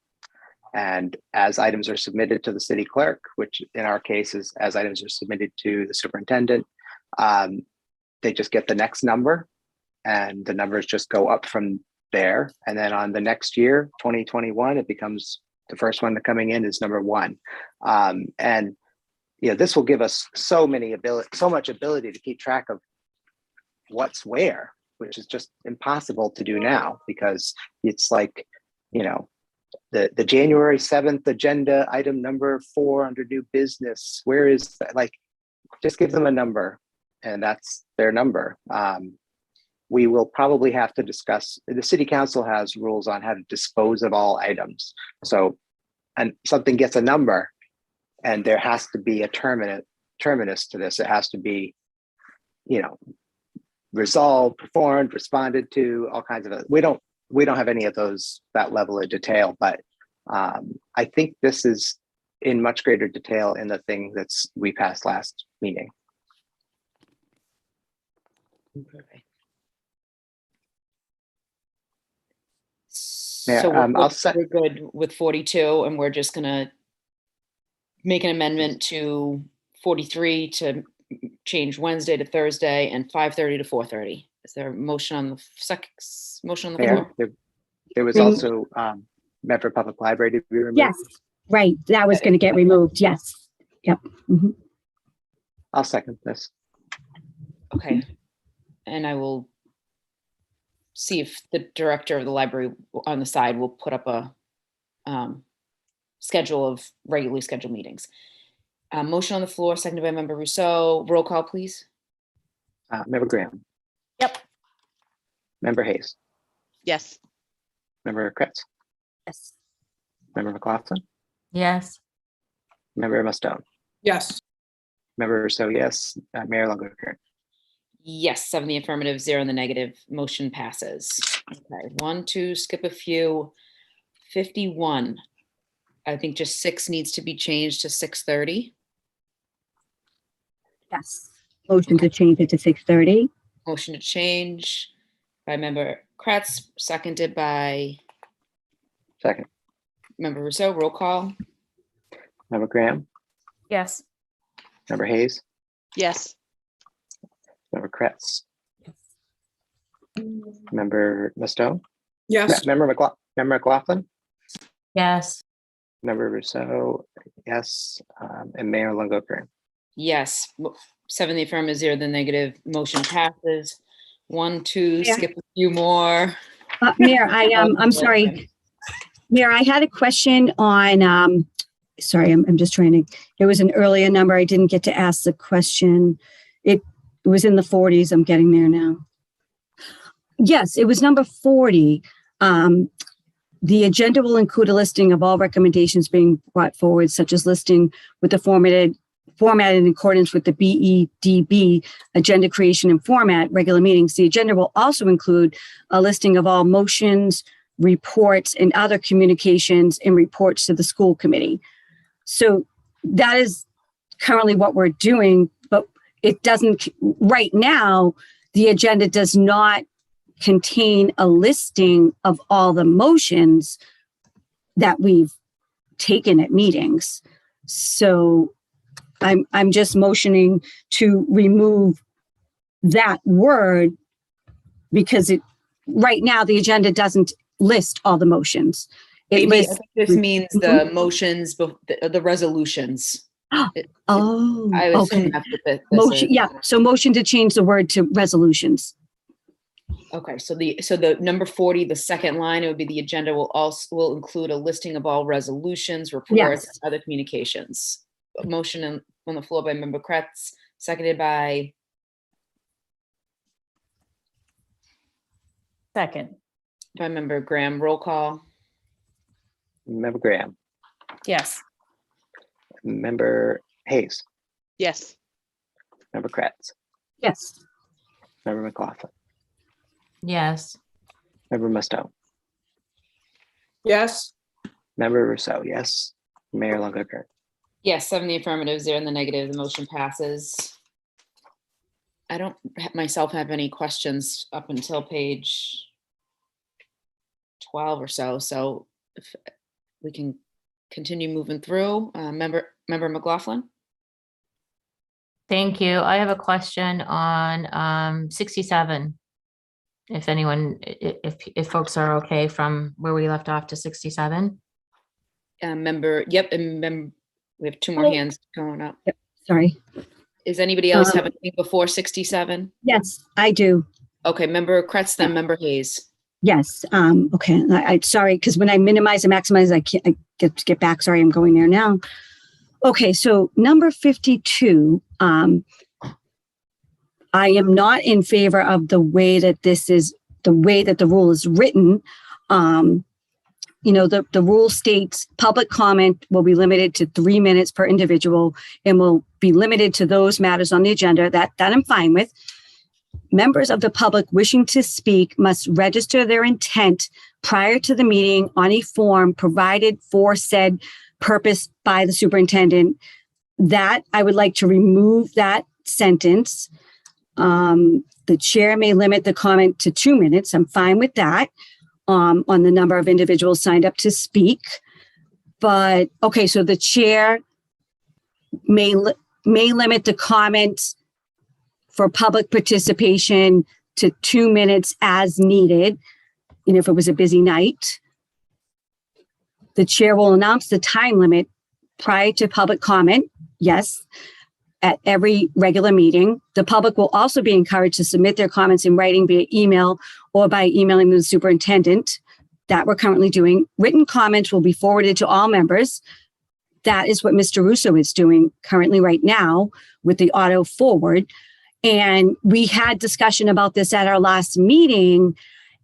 And as items are submitted to the city clerk, which in our case is as items are submitted to the superintendent, they just get the next number and the numbers just go up from there. And then on the next year, 2021, it becomes the first one coming in is number 1. And this will give us so much ability to keep track of what's where, which is just impossible to do now because it's like, the January 7th agenda item number 4 under new business. Where is that? Like, just give them a number and that's their number. We will probably have to discuss, the city council has rules on how to dispose of all items. So, and something gets a number and there has to be a terminus to this. It has to be, resolved, performed, responded to, all kinds of, we don't have any of those, that level of detail, but I think this is in much greater detail in the thing we passed last meeting. Okay. Yeah, So we're we're good with 42, and we're just gonna make an amendment to 43 to change Wednesday to Thursday and 5:30 to 4:30. Is there a motion on the motion on the Mayor, floor? there was also Medford Public Library to be removed. Yes, right. That was going to get removed. Yes. Yep. Mhm. I'll second this. Okay. And I will see if the director of the library on the side will put up a schedule of regularly scheduled meetings. Motion on the floor, seconded by Member Rousseau. Roll call, please. Member Graham. Yep. Member Hayes. Yes. Member Kretz. Yes. Member McLaughlin. Yes. Member Mustone. Yes. Member Rousseau, yes. Mayor Longo-Kern. Yes, 7 in the affirmative, 0 in the negative. Motion passes. Okay, 1, 2, skip a few. 51. I think just 6 needs to be changed to 6:30. Yes. Motion to change it to 6:30. Motion to change by Member Kretz, seconded by Second. Member Rousseau. Roll call. Member Graham. Yes. Member Hayes. Yes. Member Kretz. Member Mustone. Yes. Member McLaughlin. Yes. Member Rousseau, yes. And Mayor Longo-Kern. Yes, 7 in the affirmative, 0 in the negative. Motion passes. 1, 2, Yeah. skip a few more. Mayor, I'm sorry. Mayor, I had a question on, sorry, I'm just trying to, it was an earlier number. I didn't get to ask the question. It was in the 40s. I'm getting there now. Yes, it was number 40. The agenda will include a listing of all recommendations being brought forward, such as listing with the formatted in accordance with the BEDB agenda creation and format regular meetings. The agenda will also include a listing of all motions, reports, and other communications and reports to the school committee. So that is currently what we're doing, but it doesn't, right now, the agenda does not contain a listing of all the motions that we've taken at meetings. So I'm just motioning to remove that word because right now the agenda doesn't list all the motions. It Maybe, I lists, think this means the motions, the resolutions. oh, I would assume okay. that's what this Motion, is. yeah. So motion to change the word to resolutions. Okay, so the number 40, the second line, it would be the agenda will include a listing of all resolutions, reports, Yes. other communications. A motion on the floor by Member Kretz, seconded by Second. Member Graham. Roll call. Member Graham. Yes. Member Hayes. Yes. Member Kretz. Yes. Member McLaughlin. Yes. Member Mustone. Yes. Member Rousseau, yes. Mayor Longo-Kern. Yes, 7 in the affirmative, 0 in the negative. The motion passes. I don't myself have any questions up until page 12 or so. So if we can continue moving through, member McLaughlin. Thank you. I have a question on 67. If anyone, if folks are okay from where we left off to 67. Yep, and we have two more Oh. hands going up. Yep, sorry. Is anybody else have anything before 67? Yes, I do. Okay, member Kretz, then member Hayes. Yes. Okay. I sorry, because when I minimize and maximize, I get back. Sorry, I'm going there now. Okay, so number 52. I am not in favor of the way that the rule is written. The rule states public comment will be limited to 3 minutes per individual and will be limited to those matters on the agenda. That I'm fine with. Members of the public wishing to speak must register their intent prior to the meeting on a form provided for said purpose by the superintendent. That I would like to remove that sentence. The chair may limit the comment to 2 minutes. I'm fine with that. On the number of individuals signed up to speak. But, okay, so the chair may limit the comments for public participation to 2 minutes as needed, if it was a busy night. The chair will announce the time limit prior to public comment, yes, at every regular meeting. The public will also be encouraged to submit their comments in writing via email or by emailing the superintendent. That we're currently doing. Written comments will be forwarded to all members. That is what Mr. Russo is doing currently right now with the auto forward. And we had discussion about this at our last meeting,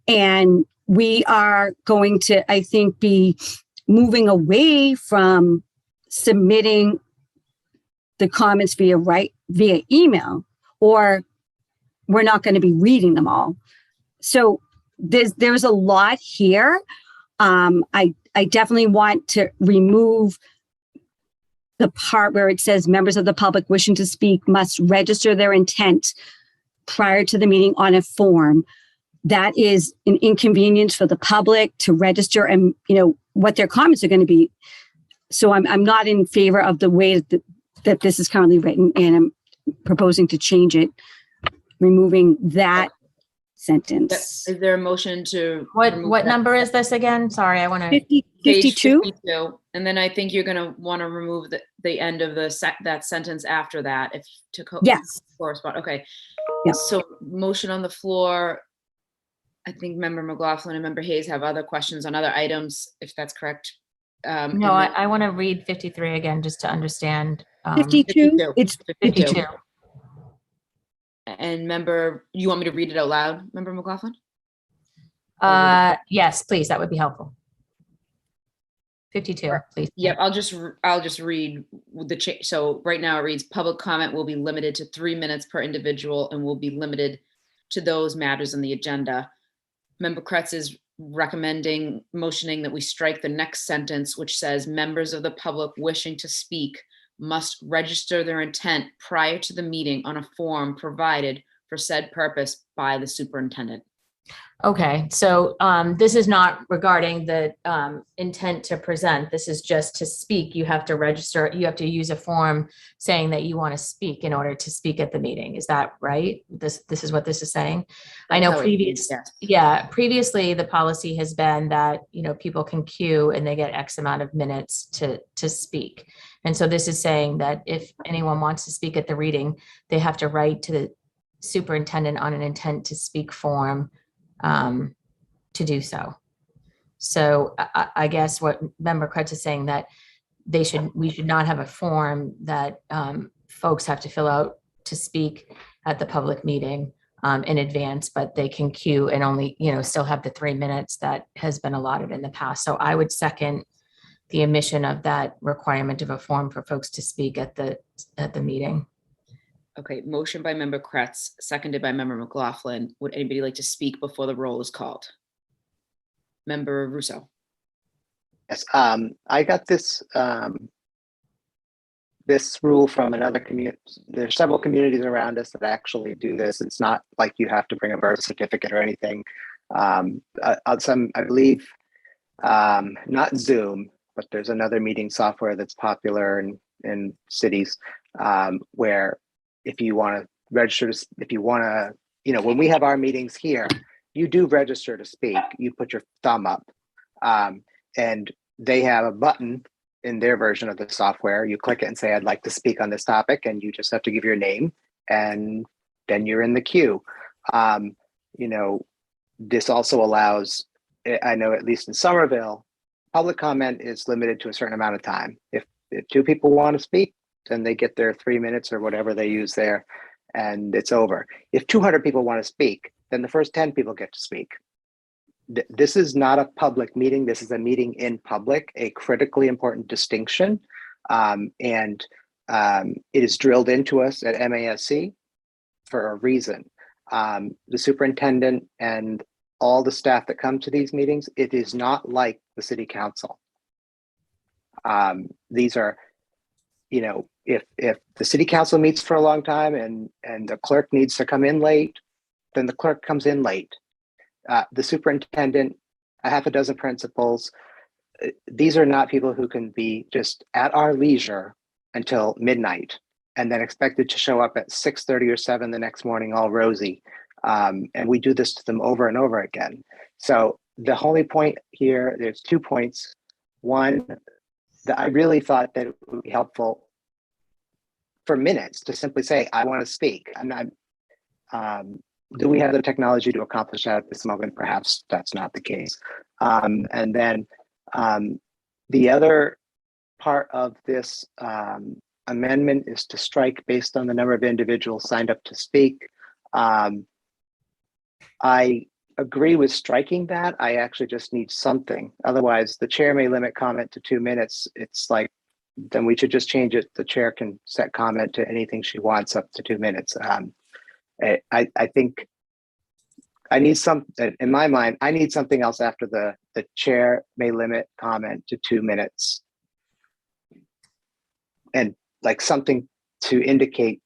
and we are going to, I think, be moving away from submitting the comments via email, or we're not going to be reading them all. So there's a lot here. I definitely want to remove the part where it says members of the public wishing to speak must register their intent prior to the meeting on a form. That is an inconvenience for the public to register and what their comments are going to be. So I'm not in favor of the way that this is currently written, and I'm proposing to change it, removing that sentence. Is there a motion to? What number is this again? Sorry, I want to. 52. 52. And then I think you're going to want to remove the end of that sentence after that, Yes. correspond. Okay. Yeah. So motion on the floor. I think member McLaughlin and member Hayes have other questions on other items, if that's correct. No, I want to read 53 again just to understand. 52. It's 52. And member, you want me to read it out loud, member McLaughlin? Yes, please. That would be helpful. 52, please. Yep, I'll just read the change. So right now it reads, public comment will be limited to 3 minutes per individual and will be limited to those matters on the agenda. Member Kretz is motioning that we strike the next sentence, which says members of the public wishing to speak must register their intent prior to the meeting on a form provided for said purpose by the superintendent. Okay, so this is not regarding the intent to present. This is just to speak. You have to register. You have to use a form saying that you want to speak in order to speak at the meeting. Is that right? This is what this is saying. I know previously the policy has been that people can queue and they get X amount of minutes to speak. And so this is saying that if anyone wants to speak at the reading, they have to write to the superintendent on an intent to speak form to do so. So I guess what member Kretz is saying that we should not have a form that folks have to fill out to speak at the public meeting in advance, but they can queue and only, still have the 3 minutes that has been allotted in the past. So I would second the omission of that requirement of a form for folks to speak at the meeting. Okay, motion by member Kretz, seconded by member McLaughlin. Would anybody like to speak before the roll is called? Member Russo. Yes, I got this this rule from another community. There's several communities around us that actually do this. It's not like you have to bring a birth certificate or anything. Some, I believe, not Zoom, but there's another meeting software that's popular in cities where if you want to register, if you want to, you know, when we have our meetings here, you do register to speak. You put your thumb up, and they have a button in their version of the software. You click it and say, I'd like to speak on this topic, and you just have to give your name, and then you're in the queue. You know, this also allows, I know at least in Somerville, public comment is limited to a certain amount of time. If 2 people want to speak, then they get their 3 minutes or whatever they use there, and it's over. If 200 people want to speak, then the first 10 people get to speak. This is not a public meeting. This is a meeting in public, a critically important distinction. And it is drilled into us at MASC for a reason. The superintendent and all the staff that come to these meetings, it is not like the city council. These are, you know, if the city council meets for a long time and the clerk needs to come in late, then the clerk comes in late. The superintendent, a half a dozen principals, these are not people who can be just at our leisure until midnight and then expected to show up at 6:30 or 7 the next morning all rosy. And we do this to them over and over again. So the only point here, there's 2 points. One, that I really thought that it would be helpful for minutes to simply say, I want to speak. I'm not, do we have the technology to accomplish that at this moment? Perhaps that's not the case. And then the other part of this amendment is to strike based on the number of individuals signed up to speak. I agree with striking that. I actually just need something. Otherwise, the chair may limit comment to 2 minutes. It's like, then we should just change it. The chair can set comment to anything she wants up to 2 minutes. I think I need some, in my mind, I need something else after the chair may limit comment to 2 minutes. And like something to indicate,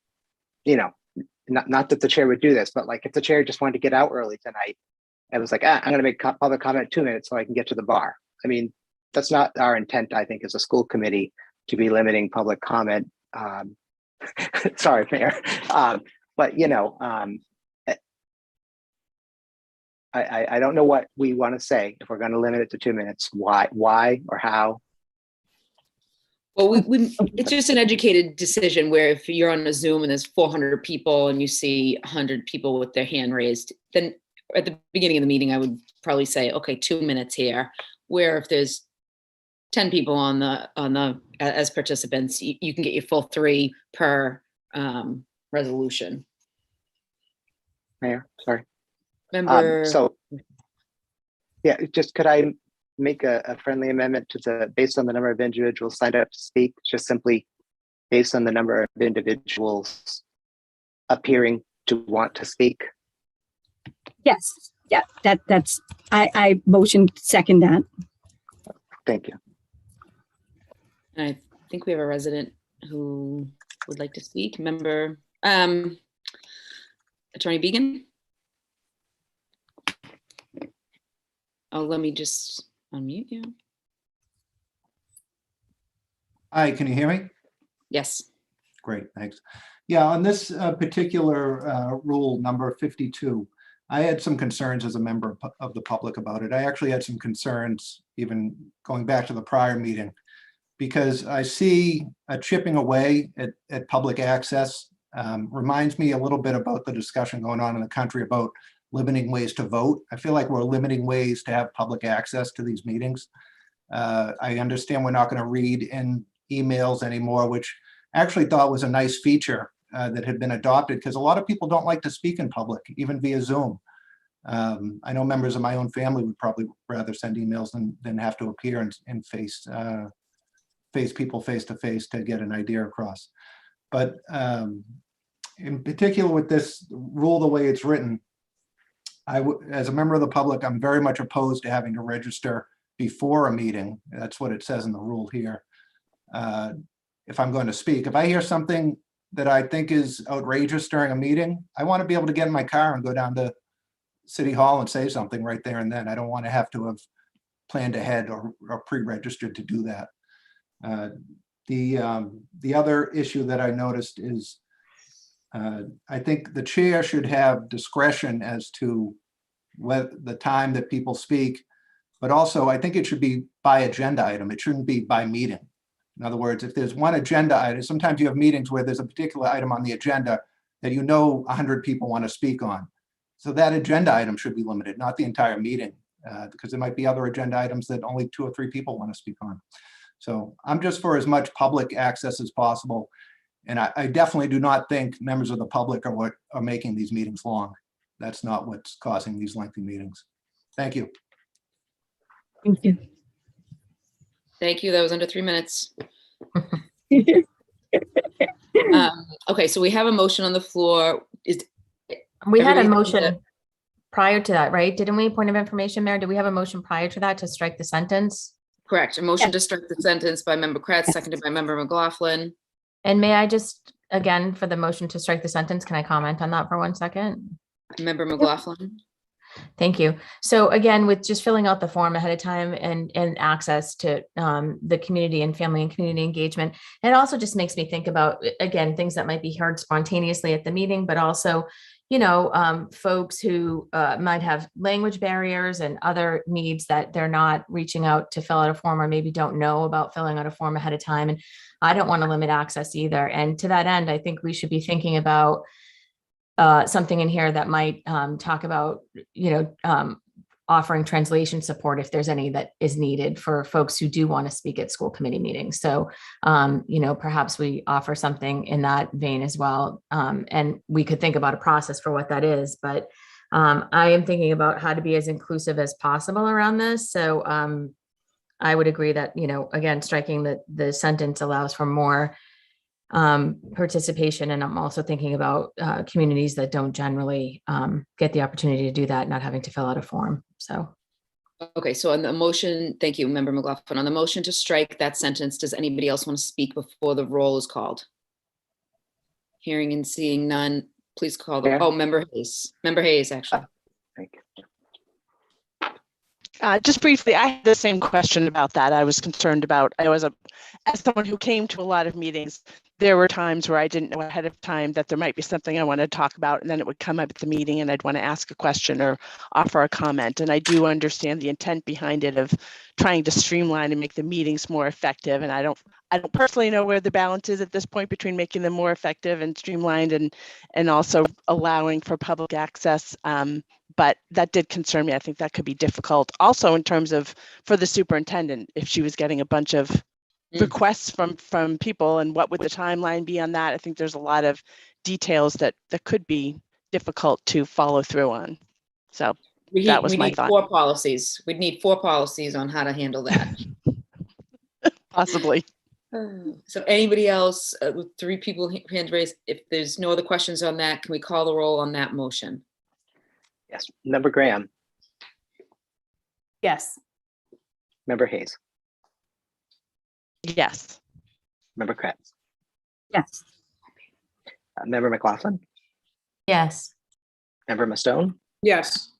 you know, not that the chair would do this, but like if the chair just wanted to get out early tonight, and was like, I'm going to make public comment 2 minutes so I can get to the bar. I mean, that's not our intent, I think, as a school committee to be limiting public comment. Sorry, Mayor. But, you know, I don't know what we want to say if we're going to limit it to 2 minutes. Why or how? Well, it's just an educated decision where if you're on a Zoom and there's 400 people and you see 100 people with their hand raised, then at the beginning of the meeting, I would probably say, okay, 2 minutes here. Where if there's 10 people on the as participants, you can get your full 3 per resolution. Mayor, sorry. Remember, So, yeah, just could I make a friendly amendment to the, based on the number of individuals signed up to speak, just simply based on the number of individuals appearing to want to speak? Yes, yeah, that's, I motion second that. Thank you. and I think we have a resident who would like to speak. Member Attorney Began. Oh, let me just unmute you. Hi, can you hear me? Yes. Great, thanks. Yeah, on this particular rule number 52, I had some concerns as a member of the public about it. I actually had some concerns even going back to the prior meeting, because I see a chipping away at public access. Reminds me a little bit about the discussion going on in the country about limiting ways to vote. I feel like we're limiting ways to have public access to these meetings. I understand we're not going to read in emails anymore, which I actually thought was a nice feature that had been adopted, because a lot of people don't like to speak in public, even via Zoom. I know members of my own family would probably rather send emails than have to appear and face people face to face to get an idea across. But in particular with this rule, the way it's written, as a member of the public, I'm very much opposed to having to register before a meeting. That's what it says in the rule here. if I'm going to speak. If I hear something that I think is outrageous during a meeting, I want to be able to get in my car and go down to City Hall and say something right there and then. I don't want to have planned ahead or pre-registered to do that. The other issue that I noticed is I think the chair should have discretion as to whether the time that people speak, but also I think it should be by agenda item. It shouldn't be by meeting. In other words, if there's one agenda item, sometimes you have meetings where there's a particular item on the agenda that 100 people want to speak on. So that agenda item should be limited, not the entire meeting, because there might be other agenda items that only 2 or 3 people want to speak on. So I'm just for as much public access as possible. And I definitely do not think members of the public are what are making these meetings long. That's not what's causing these lengthy meetings. Thank you. Thank you. Thank you. That was under 3 minutes. Okay, so we have a motion on the floor. We had a Everybody- motion prior to that, right? Didn't we? Point of information, Mayor, did we have a motion prior to that to strike the sentence? Correct. A motion to strike the sentence by Member Kretz, seconded by Member McLaughlin. And may I just, again, for the motion to strike the sentence, can I comment on that for 1 second? Member McLaughlin. Thank you. So again, with just filling out the form ahead of time and access to the community and family and community engagement, it also just makes me think about, again, things that might be heard spontaneously at the meeting, but also, folks who might have language barriers and other needs that they're not reaching out to fill out a form or maybe don't know about filling out a form ahead of time. And I don't want to limit access either. And to that end, I think we should be thinking about something in here that might talk about, offering translation support if there's any that is needed for folks who do want to speak at school committee meetings. So, perhaps we offer something in that vein as well. And we could think about a process for what that is, but I am thinking about how to be as inclusive as possible around this. So I would agree that, again, striking the sentence allows for more participation. And I'm also thinking about communities that don't generally get the opportunity to do that, not having to fill out a form. So. Okay, so on the motion, thank you, Member McLaughlin. On the motion to strike that sentence, does anybody else want to speak before the roll is called? Hearing and seeing none, please call the, Member Hayes. Member Hayes, actually. Thank you. Just briefly, I had the same question about that. I was concerned about, as someone who came to a lot of meetings, there were times where I didn't know ahead of time that there might be something I wanted to talk about, and then it would come up at the meeting and I'd want to ask a question or offer a comment. And I do understand the intent behind it of trying to streamline and make the meetings more effective. And I don't personally know where the balance is at this point between making them more effective and streamlined and also allowing for public access. But that did concern me. I think that could be difficult. Also, in terms of for the superintendent, if she was getting a bunch of requests from people, and what would the timeline be on that? I think there's a lot of details that could be difficult to follow through on. So that was my thought. 4 policies. We'd need 4 policies on how to handle that. Possibly. So anybody else with 3 people hands raised, if there's no other questions on that, can we call the roll on that motion? Yes. Member Graham. Yes. Member Hayes. Yes. Member Kretz. Yes. Member McLaughlin. Yes. Member Mastone. Yes.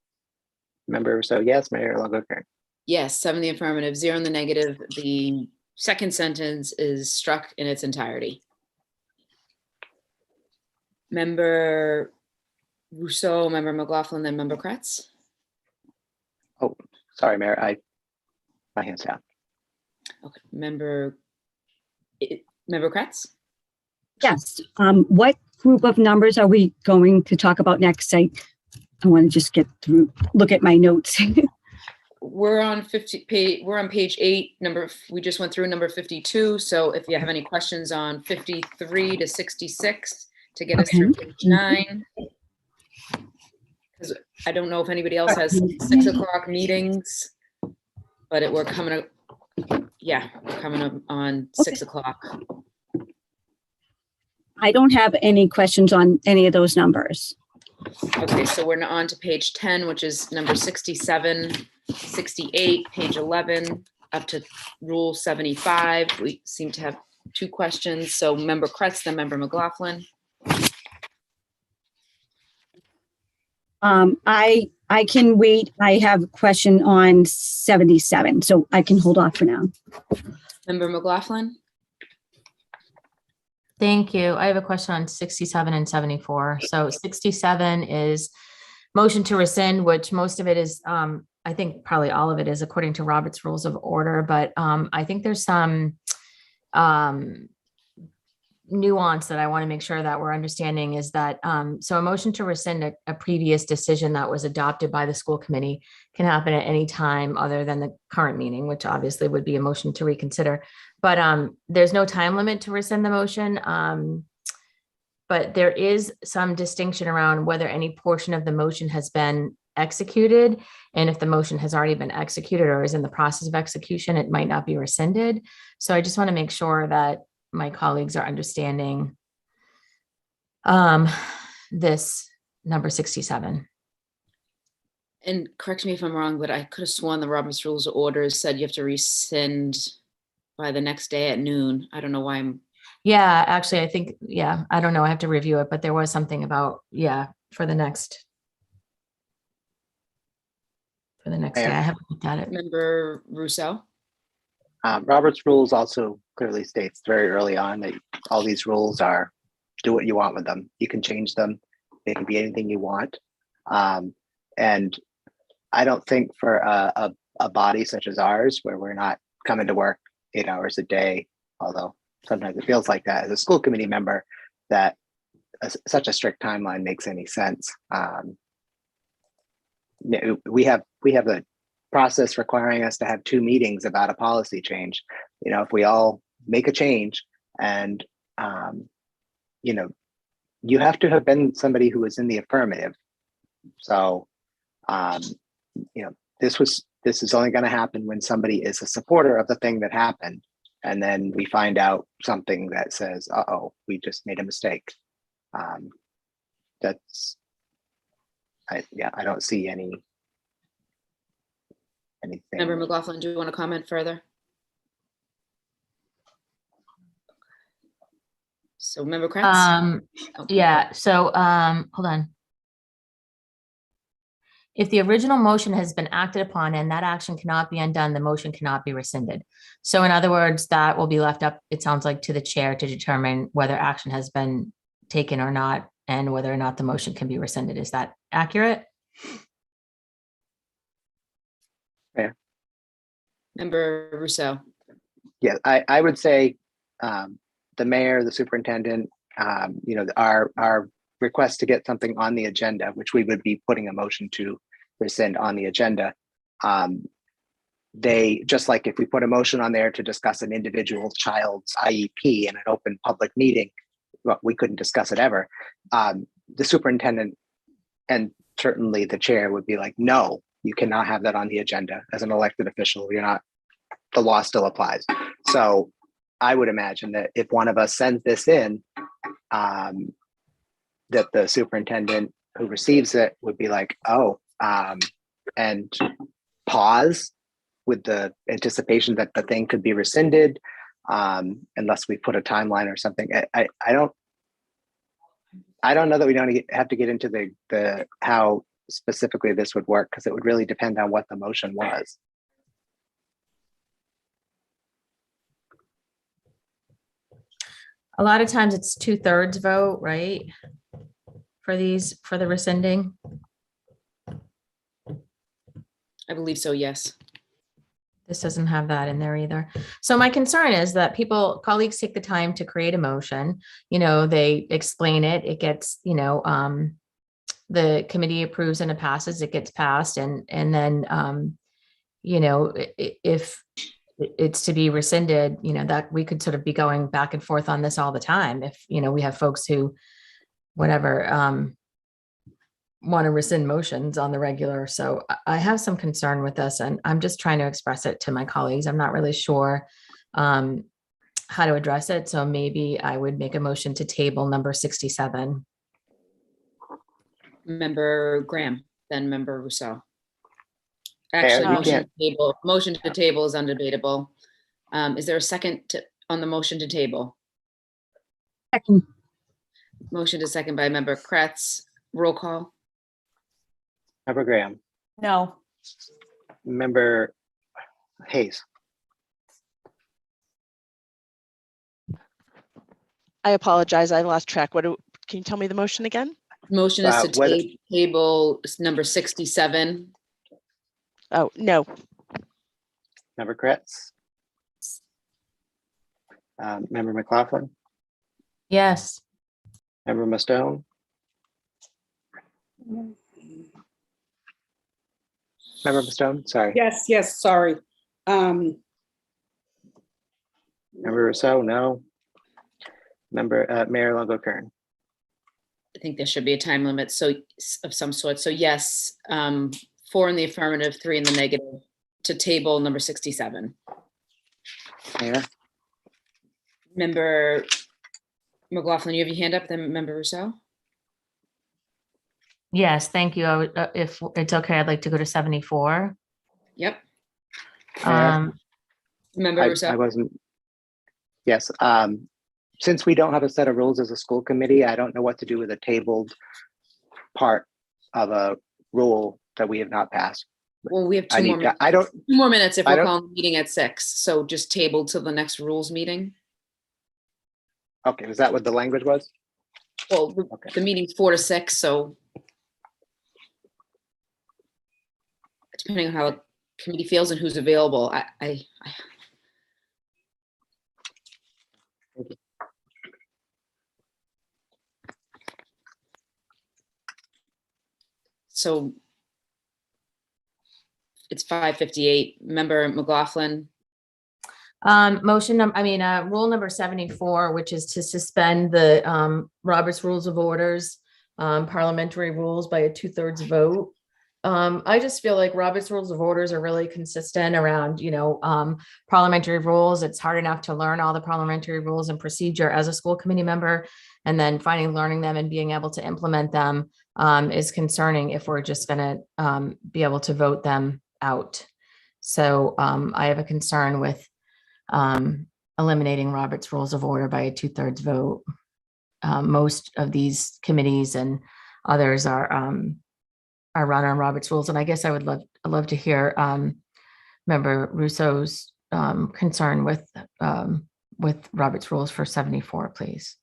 Member Rousseau, yes. Mayor Longo-Kern. Yes, 7 in the affirmative, 0 in the negative. The second sentence is struck in its entirety. Member Rousseau, Member McLaughlin, then Member Kretz. Oh, sorry, Mayor. My hand's down. Okay, Member Kretz? Yes. What group of numbers are we going to talk about next? I want to just look at my notes. We're on page 8. We just went through number 52. So if you have any questions on 53 to 66 to get us through page 9. Because I don't know if anybody else has 6 o'clock meetings, but we're coming up. Yeah, we're coming up on 6 o'clock. I don't have any questions on any of those numbers. Okay, so we're on to page 10, which is number 67, 68, page 11, up to Rule 75. We seem to have two questions. So member Kretz, then member McLaughlin. I can wait. I have a question on 77, so I can hold off for now. Member McLaughlin. Thank you. I have a question on 67 and 74. So 67 is motion to rescind, which most of it is, I think probably all of it is according to Robert's Rules of Order, but I think there's some nuance that I want to make sure that we're understanding is that, so a motion to rescind a previous decision that was adopted by the school committee can happen at any time other than the current meeting, which obviously would be a motion to reconsider. But there's no time limit to rescind the motion. But there is some distinction around whether any portion of the motion has been executed. And if the motion has already been executed or is in the process of execution, it might not be rescinded. So I just want to make sure that my colleagues are understanding this number 67. And correct me if I'm wrong, but I could have sworn the Robert's Rules of Order said you have to rescind by the next day at noon. I don't know why I'm. Yeah, actually, I think, yeah, I don't know. I have to review it, but there was something about, yeah, for the next day. I haven't looked at it. Member Rousseau. Robert's rules also clearly states very early on that all these rules are do what you want with them. You can change them. They can be anything you want. And I don't think for a body such as ours, where we're not coming to work 8 hours a day, although sometimes it feels like that as a school committee member, that such a strict timeline makes any sense. We have a process requiring us to have 2 meetings about a policy change. You know, if we all make a change and, you know, you have to have been somebody who was in the affirmative. So, you know, this is only going to happen when somebody is a supporter of the thing that happened. And then we find out something that says, uh-oh, we just made a mistake. I don't see anything. Member McLaughlin, do you want to comment further? So member Kretz? Okay. Yeah, so hold on. If the original motion has been acted upon and that action cannot be undone, the motion cannot be rescinded. So in other words, that will be left up, it sounds like, to the chair to determine whether action has been taken or not, and whether or not the motion can be rescinded. Is that accurate? Yeah. Member Rousseau. Yeah, I would say the mayor, the superintendent, you know, our request to get something on the agenda, which we would be putting a motion to rescind on the agenda. They, just like if we put a motion on there to discuss an individual child's IEP in an open public meeting, well, we couldn't discuss it ever. The superintendent and certainly the chair would be like, no, you cannot have that on the agenda. As an elected official, you're not, the law still applies. So I would imagine that if one of us sends this in, that the superintendent who receives it would be like, oh, and pause with the anticipation that the thing could be rescinded, unless we put a timeline or something. I don't know that we don't have to get into the how specifically this would work, because it would really depend on what the motion was. A lot of times it's 2/3 vote, right? For the rescinding. I believe so, yes. This doesn't have that in there either. So my concern is that colleagues take the time to create a motion, you know, they explain it, it gets, you know, the committee approves and it passes, it gets passed. And then, you know, if it's to be rescinded, you know, that we could sort of be going back and forth on this all the time. If, you know, we have folks who, whatever, want to rescind motions on the regular. So I have some concern with this, and I'm just trying to express it to my colleagues. I'm not really sure how to address it. So maybe I would make a motion to table number 67. Member Graham, then member Rousseau. Actually, motion to table is undebatable. Is there a second on the motion to table? Second. Motion to second by member Kretz. Roll call. Member Graham, No. member Hayes, I apologize. I lost track. Can you tell me the motion again? Motion is to whether- table number 67. Oh, no. member Kretz, member McLaughlin, Yes. member Mustone, member Mustone, sorry, Yes, sorry. member Rousseau, no. Member Mayor Longo-Kern. I think there should be a time limit, so of some sort. So yes, 4 in the affirmative, 3 in the negative to table number 67. Mayor, Member McLaughlin, you have your hand up, then member Rousseau? Yes, thank you. I would, if it's okay, I'd like to go to 74. Yep. Um, Member I Rousseau? wasn't. Yes, since we don't have a set of rules as a school committee, I don't know what to do with a tabled part of a rule that we have not passed. Well, we have I 2 more need, minutes. I don't, 2 more minutes if I we're don't- calling the meeting at 6. So just table till the next rules meeting. okay, was that what the language was? Well, Okay. the meeting's 4 to 6, so depending on how the committee feels and who's available, so it's 5:58. Member McLaughlin, rule number 74, which is to suspend the Robert's Rules of Orders, parliamentary rules by a 2/3 vote. I just feel like Robert's Rules of Orders are really consistent around, parliamentary rules. It's hard enough to learn all the parliamentary rules and procedure as a school committee member, and then learning them and being able to implement them is concerning if we're just going to be able to vote them out. So I have a concern with eliminating Robert's Rules of Order by a 2/3 vote. Most of these committees and others are run on Robert's Rules, and I guess I would love to hear Member Rousseau's concern with Robert's Rules for 74, please.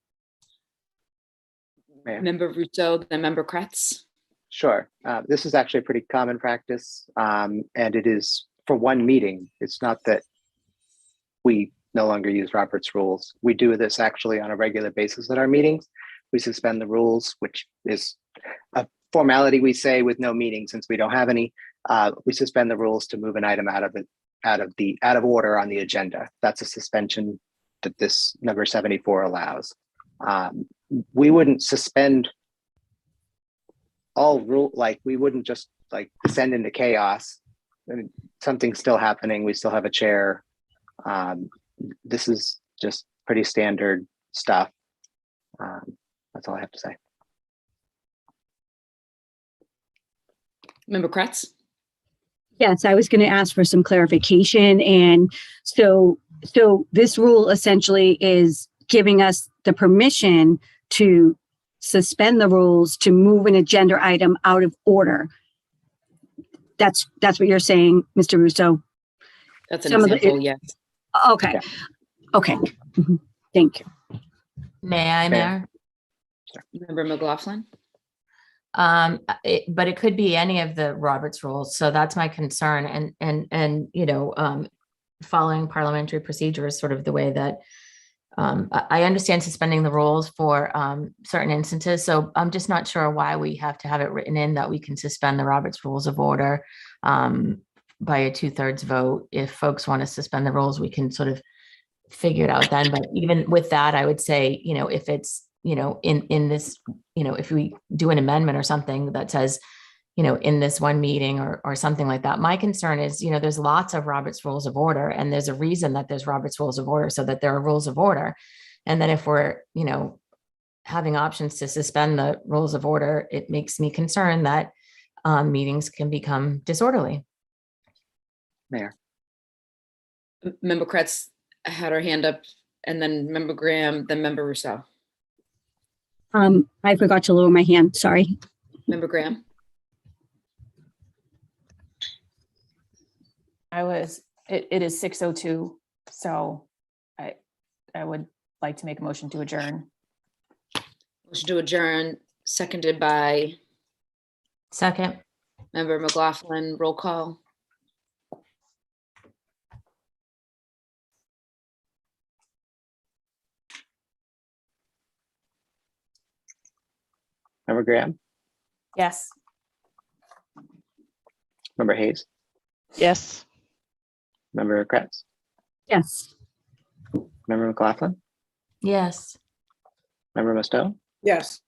Mayor. member Rousseau, then member Kretz. Sure. This is actually a pretty common practice, and it is for one meeting. It's not that we no longer use Robert's rules. We do this actually on a regular basis at our meetings. We suspend the rules, which is a formality we say with no meeting since we don't have any. We suspend the rules to move an item out of order on the agenda. That's a suspension that this number 74 allows. We wouldn't suspend all rule, like we wouldn't just like descend into chaos. I mean, something's still happening. We still have a chair. This is just pretty standard stuff. That's all I have to say. Member Kretz? Yes, I was going to ask for some clarification. And so this rule essentially is giving us the permission to suspend the rules to move an agenda item out of order. That's what you're saying, Mr. Russo? That's an Some of the- example, yes. Okay. Yeah. Okay. Mhm. Thank you. May I, Mayor. Mayor? Member McLaughlin? But it could be any of the Robert's rules. So that's my concern. And following parliamentary procedure is sort of the way that I understand suspending the rules for certain instances. So I'm just not sure why we have to have it written in that we can suspend the Robert's Rules of Order by a 2/3 vote. If folks want to suspend the rules, we can sort of figure it out then. But even with that, I would say, if it's, in this, if we do an amendment or something that says, in this one meeting or something like that. My concern is, there's lots of Robert's Rules of Order, and there's a reason that there's Robert's Rules of Order so that there are rules of order. And then if we're, having options to suspend the rules of order, it makes me concerned that meetings can become disorderly. Mayor. Member Kretz had her hand up and then Member Graham, then Member Rousseau. I forgot to lower my hand, sorry. Member Graham? It is 6:02, so I would like to make a motion to adjourn. Motion to adjourn, seconded by Second. Member McLaughlin. Roll call. Member Graham, Yes. member Hayes, Yes. member Kretz, Yes. member McLaughlin, Yes. member Musto, Yes.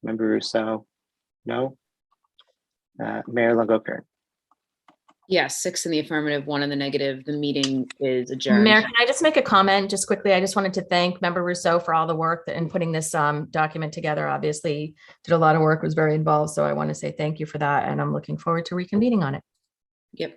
member Rousseau, no. Mayor Longo-Kern. Yes, 6 in the affirmative, 1 in the negative. The meeting is adjourned. Mayor, can I just make a comment just quickly? I just wanted to thank Member Rousseau for all the work in putting this document together. Obviously, did a lot of work, was very involved. So I want to say thank you for that. And I'm looking forward to reconvening on it. Yep.